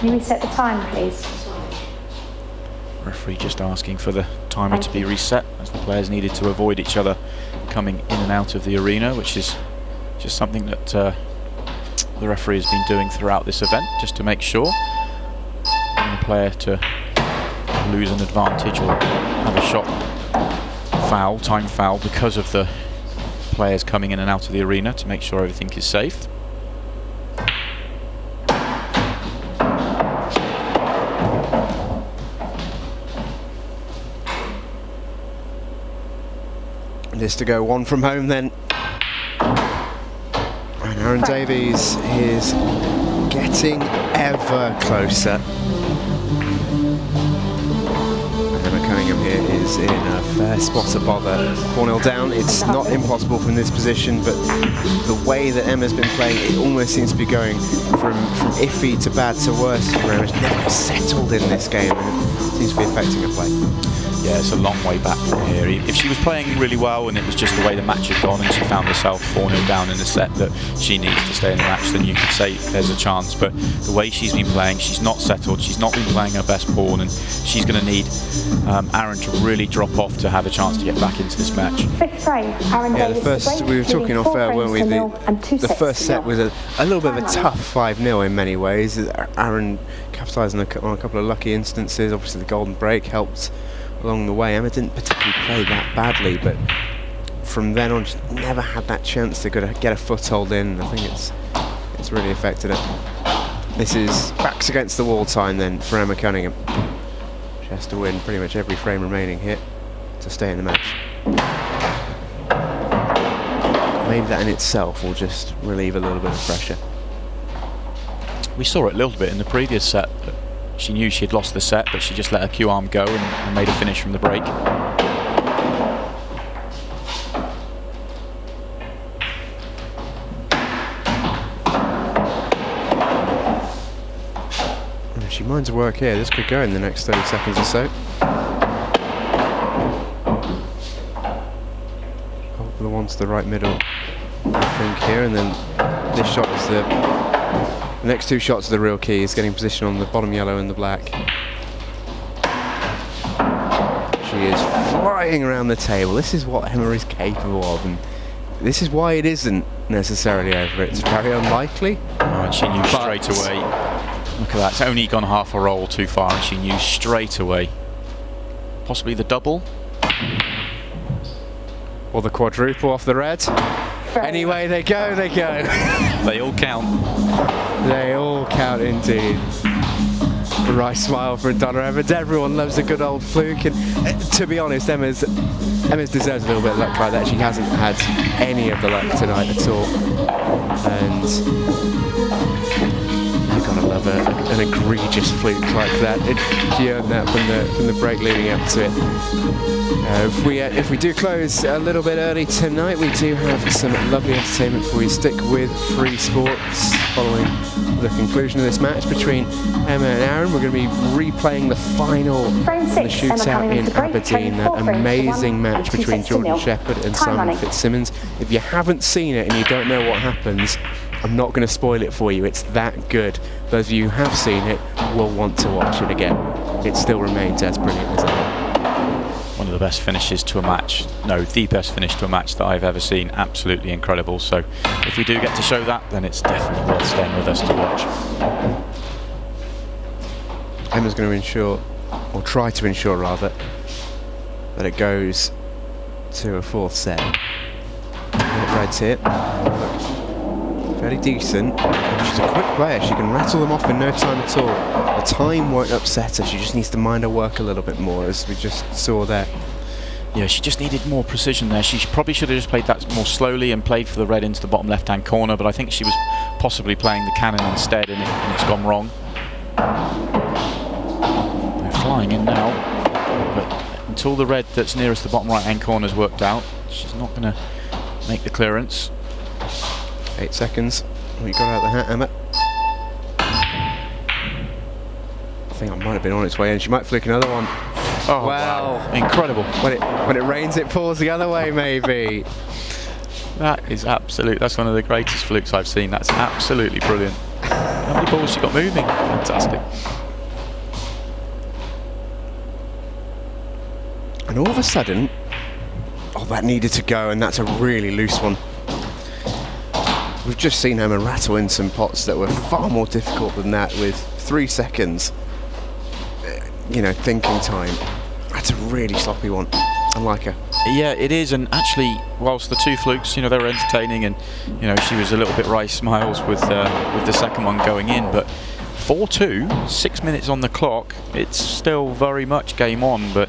Can you reset the time, please? Referee just asking for the timer to be reset as the players needed to avoid each other coming in and out of the arena, which is just something that the referee has been doing throughout this event, just to make sure a player to lose an advantage or have a shot foul, time foul, because of the players coming in and out of the arena, to make sure everything is safe. This to go one from home then. And Aaron Davies is getting ever closer. Emma Cunningham here is in a fair spot to bother. 4-0 down. It's not impossible from this position, but the way that Emma's been playing, it almost seems to be going from iffy to bad to worse for Emma. She's never settled in this game, and it seems to be affecting her play. Yeah, it's a long way back from here. If she was playing really well and it was just the way the match had gone and she found herself 4-0 down in the set that she needs to stay in the match, then you could say there's a chance. But the way she's been playing, she's not settled, she's not been playing her best pawn, and she's going to need Aaron to really drop off to have a chance to get back into this match. Fifth frame, Aaron Yeah, Davies the first, we were talking off air, weren't we? The first set was a little bit of a tough 5-0 in many ways. Aaron capitalising on a couple of lucky instances. Obviously the golden break helped along the way. Emma didn't particularly play that badly, but from then on just never had that chance to get a foothold in. I think it's really affected it. This is backs against the wall time then for Emma Cunningham. She has to win pretty much every frame remaining here to stay in the match. Maybe that in itself will just relieve a little bit of pressure. We saw it a little bit in the previous set. She knew she had lost the set, but she just let her Q arm go and made a finish from the break. If she minds her work here, this could go in the next 30 seconds or so. Over the one to the right middle, I think, here, and then this shot is the next two shots are the real key. Is getting position on the bottom yellow and the black. She is flying around the table. This is what Emma is capable of, and this is why it isn't necessarily over. It's very unlikely. Oh, and she knew straight away. Look at that, it's only gone half a roll too far, and she knew straight away. Possibly the double. Or the quadruple off the red. Anyway, they go, they go. They all count. They all count indeed. A right smile for Donna Evans. Everyone loves a good old fluke, and to be honest, Emma's deserves a little bit of luck like that. She hasn't had any of the luck tonight at all, and you've got to love an egregious fluke like that. She earned that from the break leading up to it. If we do close a little bit early tonight, we do have some lovely entertainment for you. Stick with Freesports following the conclusion of this match between Emma and Aaron. We're going to be replaying the final of the shootout in Aberdeen, that amazing match between Jordan Shepherd and Simon Fitzsimmons. If you haven't seen it and you don't know what happens, I'm not going to spoil it for you. It's that good. Those of you who have seen it will want to watch it again. It still remains as brilliant as ever. One of the best finishes to a match, no, the best finish to a match that I've ever seen. Absolutely incredible. So if we do get to show that, then it's definitely worth staying with us to watch. Emma's going to ensure, or try to ensure rather, that it goes to a fourth set. Not Red's here. Fairly decent. And she's a quick player. She can rattle them off in no time at all. The time won't upset her. She just needs to mind her work a little bit more, as we just saw there. Yeah, she just needed more precision there. She probably should have just played that more slowly and played for the red into the bottom left-hand corner, but I think she was possibly playing the cannon instead, and it's gone wrong. They're flying in now, but until the red that's nearest the bottom right-hand corner is worked out, she's not going to make the clearance. 8 seconds. Well, you got out the hat, Emma. I think I might have been on its way in. She might flick another one. Oh, wow. Incredible. When it rains, it pours the other way, maybe. That is absolute. That's one of the greatest flukes I've seen. That's absolutely brilliant. How many balls she got moving? Fantastic. And all of a sudden, oh, that needed to go, and that's a really loose one. We've just seen Emma rattle in some pots that were far more difficult than that with 3 seconds, you know, thinking time. That's a really sloppy one. I like her. Yeah, it is, and actually, whilst the 2 flukes, you know, they were entertaining, and you know, she was a little bit Rice Smiles with the second one going in, but 4-2, 6 minutes on the clock. It's still very much game on, but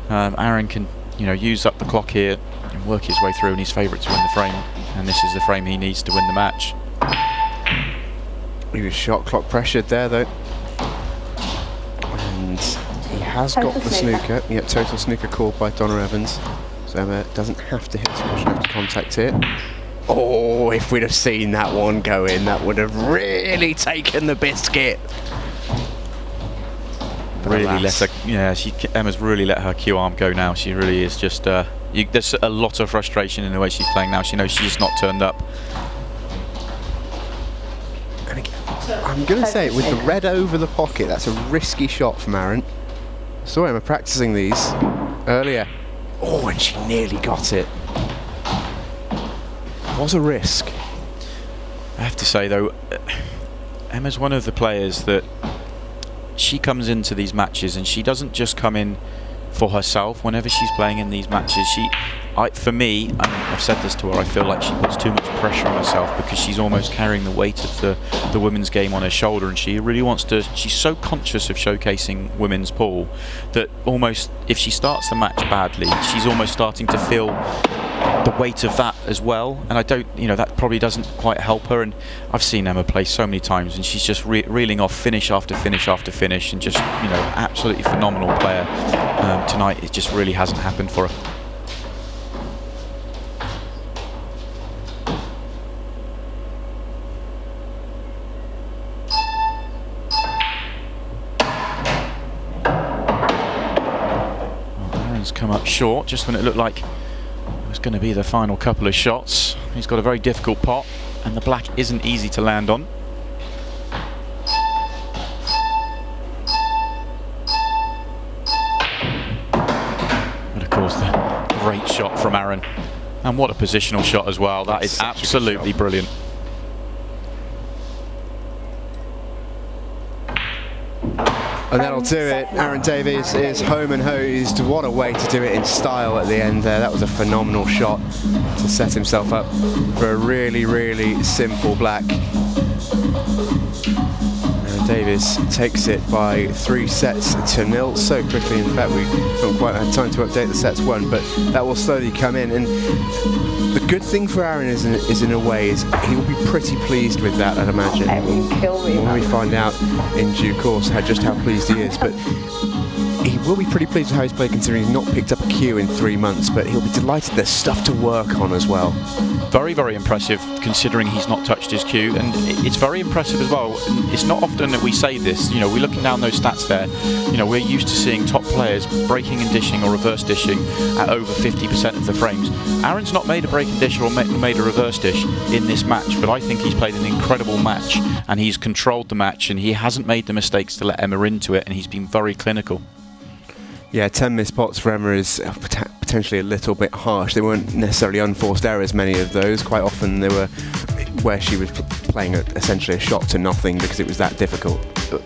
Aaron can, you know, use up the clock here and work his way through, and he's favourite to win the frame, and this is the frame he needs to win the match. He was shot clock pressured there, though. And he has got the snooker. Yeah, total snooker called by Donna Evans. So Emma doesn't have to hit a cushion out of contact here. Oh, if we'd have seen that one go in, that would have really taken the biscuit. Really let her, yeah, Emma's really let her Q arm go now. She really is just, there's a lot of frustration in the way she's playing now. She knows she's not turned up. And again, I'm going to say, with the red over the pocket, that's a risky shot from Aaron. Saw Emma practicing these earlier. Oh, and she nearly got it. It was a risk. I have to say, though, Emma's one of the players that she comes into these matches, and she doesn't just come in for herself. Whenever she's playing in these matches, for me, and I've said this to her, I feel like she puts too much pressure on herself because she's almost carrying the weight of the women's game on her shoulder, and she really wants to, she's so conscious of showcasing women's pool that almost if she starts the match badly, she's almost starting to feel the weight of that as well, and I don't, you know, that probably doesn't quite help her. And I've seen Emma play so many times, and she's just reeling off finish after finish after finish, and just, you know, absolutely phenomenal player. Tonight it just really hasn't happened for her. Well, Aaron's come up short just when it looked like was going to be the final couple of shots. He's got a very difficult pot, and the black isn't easy to land on. But of course, the great shot from Aaron, and what a positional shot as well. That is absolutely brilliant. And that'll do it. Aaron Davies is home and hosed. What a way to do it in style at the end there. That was a phenomenal shot to set himself up for a really, really simple black. Aaron Davies takes it by 3-0 so quickly. In fact, we haven't quite had time to update the sets won, but that will slowly come in. And the good thing for Aaron is in a way is he will be pretty pleased with that, I'd imagine. When we find out in due course just how pleased he is, but he will be pretty pleased with how he's played, considering he's not picked up a cue in 3 months, but he'll be delighted there's stuff to work on as well. Very, very impressive considering he's not touched his cue, and it's very impressive as well. It's not often that we say this, you know, we're looking down those stats there, you know, we're used to seeing top players breaking and dishing or reverse dishing at over 50% of the frames. Aaron's not made a break and dish or made a reverse dish in this match, but I think he's played an incredible match, and he's controlled the match, and he hasn't made the mistakes to let Emma into it, and he's been very clinical. Yeah, 10 missed pots for Emma is potentially a little bit harsh. They weren't necessarily unforced errors, many of those. Quite often they were where she was playing essentially a shot to nothing because it was that difficult.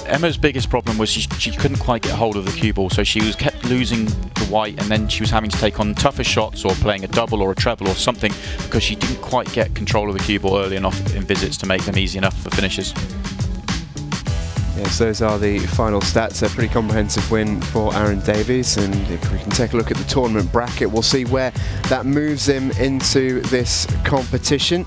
Emma's biggest problem was she couldn't quite get hold of the cue ball, so she was kept losing the white, and then she was having to take on tougher shots or playing a double or a treble or something because she didn't quite get control of the cue ball early enough in visits to make them easy enough for finishes. Yes, those are the final stats. A pretty comprehensive win for Aaron Davies, and if we can take a look at the tournament bracket, we'll see where that moves him into this competition.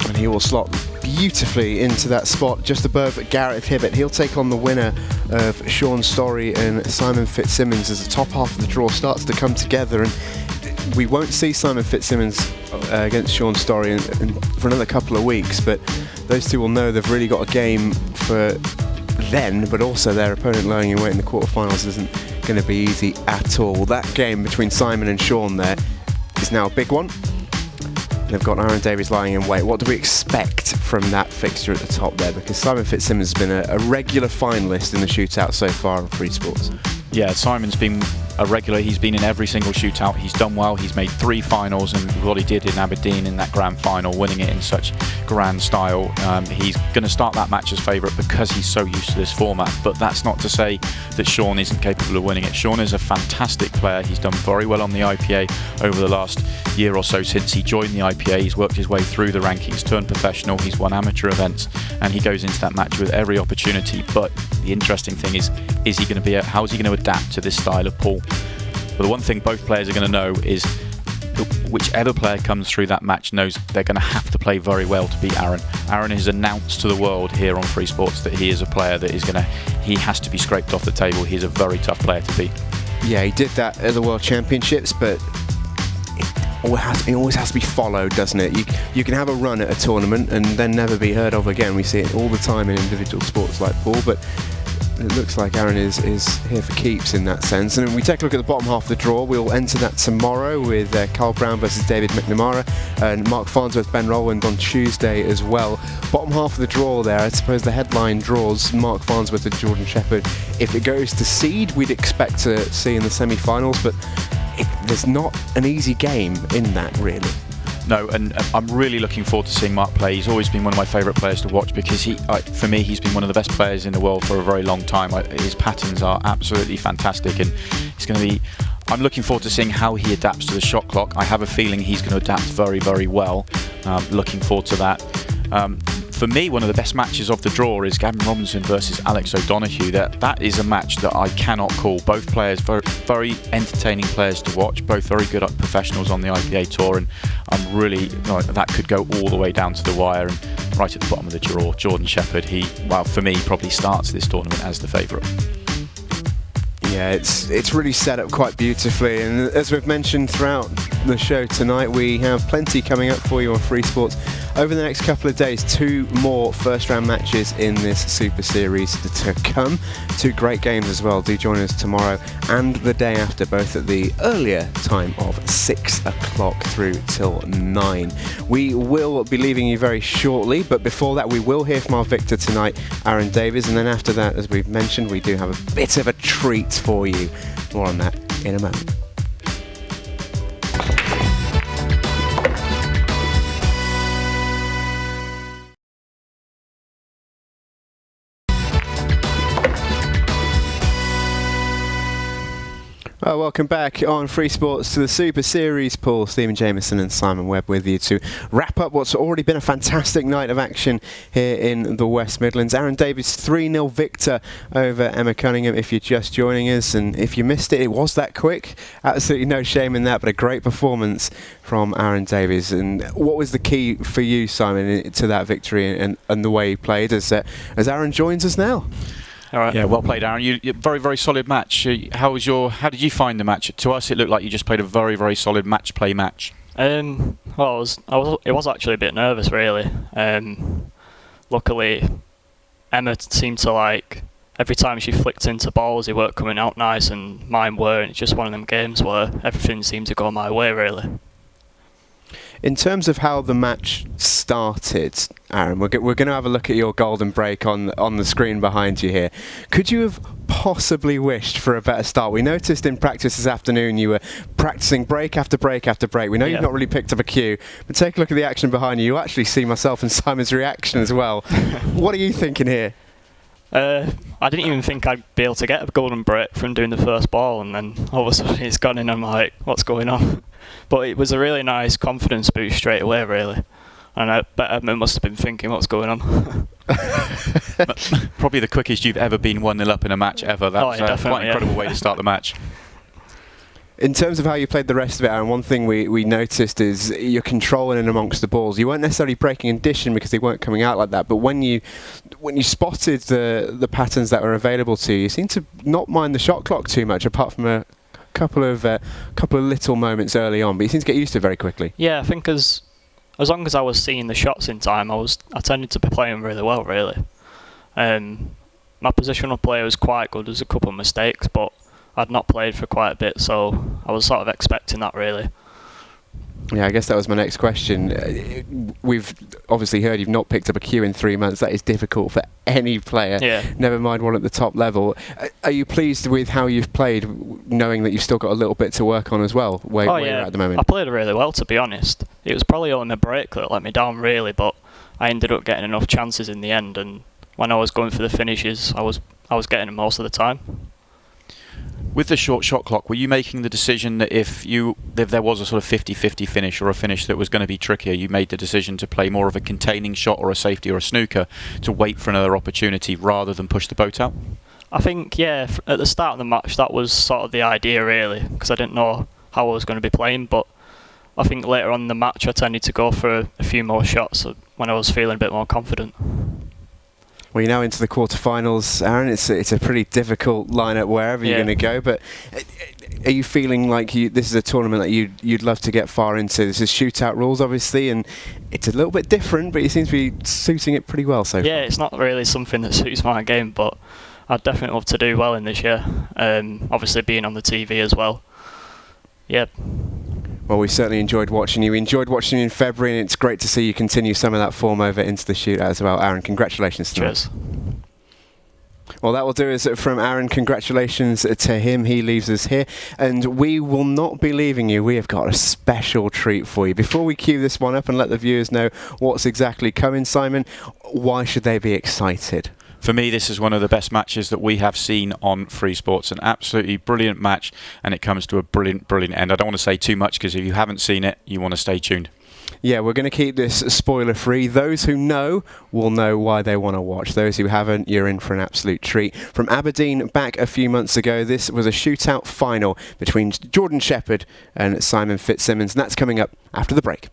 And he will slot beautifully into that spot just above Gareth Hibbett. He'll take on the winner of Sean Storey and Simon Fitzsimmons as the top half of the draw starts to come together, and we won't see Simon Fitzsimmons against Sean Storey for another couple of weeks, but those two will know they've really got a game for then, but also their opponent lying in wait in the quarterfinals isn't going to be easy at all. That game between Simon and Sean there is now a big one. They've got Aaron Davies lying in wait. What do we expect from that fixture at the top there? Because Simon Fitzsimmons has been a regular finalist in the shootout so far on Freesports. Yeah, Simon's been a regular. He's been in every single shootout. He's done well. He's made 3 finals, and what he did in Aberdeen in that grand final, winning it in such grand style. He's going to start that match as favourite because he's so used to this format. But that's not to say that Sean isn't capable of winning it. Sean is a fantastic player. He's done very well on the IPA over the last year or so since he joined the IPA. He's worked his way through the rankings, turned professional. He's won amateur events, and he goes into that match with every opportunity. But the interesting thing is he going to be? How is he going to adapt to this style of pool? But the one thing both players are going to know is whichever player comes through that match knows they're going to have to play very well to beat Aaron. Aaron has announced to the world here on Freesports that he is a player that he has to be scraped off the table. He's a very tough player to beat. Yeah, he did that at the World Championships, but it always has to be followed, doesn't it? You can have a run at a tournament and then never be heard of again. We see it all the time in individual sports like pool, but it looks like Aaron is here for keeps in that sense. And when we take a look at the bottom half of the draw, we'll enter that tomorrow with Carl Brown versus David McNamara and Mark Farnsworth, Ben Rowland on Tuesday as well. Bottom half of the draw there, I suppose the headline draws Mark Farnsworth and Jordan Shepherd. If it goes to seed, we'd expect to see in the semi-finals, but there's not an easy game in that, really. No, and I'm really looking forward to seeing Mark play. He's always been one of my favourite players to watch because for me, he's been one of the best players in the world for a very long time. His patterns are absolutely fantastic, and it's going to be. I'm looking forward to seeing how he adapts to the shot clock. I have a feeling he's going to adapt very, very well. Looking forward to that. For me, one of the best matches of the draw is Gavin Robinson versus Alex O'Donoghue. That is a match that I cannot call. Both players, very, very entertaining players to watch. Both very good professionals on the IPA tour, and I'm really that could go all the way down to the wire. And right at the bottom of the draw, Jordan Shepherd. For me, probably starts this tournament as the favourite. Yeah, it's really set up quite beautifully, and as we've mentioned throughout the show tonight, we have plenty coming up for you on Freesports over the next couple of days. 2 more first round matches in this Super Series to come. 2 great games as well. Do join us tomorrow and the day after, both at the earlier time of 6 o'clock through till 9. We will be leaving you very shortly, but before that we will hear from our victor tonight, Aaron Davies, and then after that, as we've mentioned, we do have a bit of a treat for you. More on that in a moment. Welcome back on Freesports to the Super Series pool. Stephen Jameson and Simon Webb with you to wrap up what's already been a fantastic night of action here in the West Midlands. Aaron Davies 3-0 victor over Emma Cunningham if you're just joining us, and if you missed it, it was that quick. Absolutely no shame in that, but a great performance from Aaron Davies. And what was the key for you, Simon, to that victory and the way he played as Aaron joins us now? All right. Yeah, well played, Aaron. Very, very solid match. How did you find the match? To us, it looked like you just played a very, very solid match. Well, it was actually a bit nervous, really. Luckily, Emma seemed to every time she flicked into balls, they weren't coming out nice, and mine were. And it's just one of them games where everything seemed to go my way, really. In terms of how the match started, Aaron, we're going to have a look at your golden break on the screen behind you here. Could you have possibly wished for a better start? We noticed in practice this afternoon you were practicing break after break after break. We know you've not really picked up a cue, but take a look at the action behind you. You actually see myself and Simon's reaction as well. What are you thinking here? I didn't even think I'd be able to get a golden break from doing the first ball, and then all of a sudden it's gone in and I'm like, what's going on? But it was a really nice confidence boost straight away, really. And I bet Emma must have been thinking, what's going on? Probably the quickest you've ever been 1-0 up in a match ever. That's quite an incredible way to start the match. In terms of how you played the rest of it, Aaron, one thing we noticed is you're controlling in amongst the balls. You weren't necessarily breaking and dishing because they weren't coming out like that, but when you spotted the patterns that were available to you, you seemed to not mind the shot clock too much, apart from a couple of little moments early on, but you seemed to get used to it very quickly. Yeah, I think as long as I was seeing the shots in time, I tended to be playing really well, really. My positional play was quite good. There's a couple of mistakes, but I'd not played for quite a bit, so I was sort of expecting that, really. Yeah, I guess that was my next question. We've obviously heard you've not picked up a cue in 3 months. That is difficult for any player, never mind one at the top level. Are you pleased with how you've played, knowing that you've still got a little bit to work on as well, where you're at the moment? I played really well, to be honest. It was probably only my break that let me down, really, but I ended up getting enough chances in the end, and when I was going for the finishes, I was getting them most of the time. With the short shot clock, were you making the decision that if there was a sort of 50-50 finish or a finish that was going to be trickier, you made the decision to play more of a containing shot or a safety or a snooker to wait for another opportunity rather than push the boat out? I think, at the start of the match that was sort of the idea, really, because I didn't know how I was going to be playing, but I think later on in the match I tended to go for a few more shots when I was feeling a bit more confident. Well, you're now into the quarterfinals, Aaron. It's a pretty difficult lineup wherever you're going to go. But are you feeling like this is a tournament that you'd love to get far into? This is shootout rules, obviously, and it's a little bit different, but you seem to be suiting it pretty well so far. Yeah, it's not really something that suits my game, but I'd definitely love to do well in this year. Obviously, being on the TV as well. Yeah. Well, we certainly enjoyed watching you. We enjoyed watching you in February, and it's great to see you continue some of that form over into the shootout as well. Aaron, congratulations to Cheers. Well, that will do us from Aaron. Congratulations to him. He leaves us here, and we will not be leaving you. We have got a special treat for you. Before we cue this one up and let the viewers know what's exactly coming, Simon, why should they be excited? For me, this is one of the best matches that we have seen on Freesports. An absolutely brilliant match, and it comes to a brilliant, brilliant end. I don't want to say too much, because if you haven't seen it, you want to stay tuned. Yeah, we're going to keep this spoiler-free. Those who know will know why they want to watch. Those who haven't, you're in for an absolute treat. From Aberdeen back a few months ago, this was a shootout final between Jordan Shepherd and Simon Fitzsimmons, and that's coming up after the break.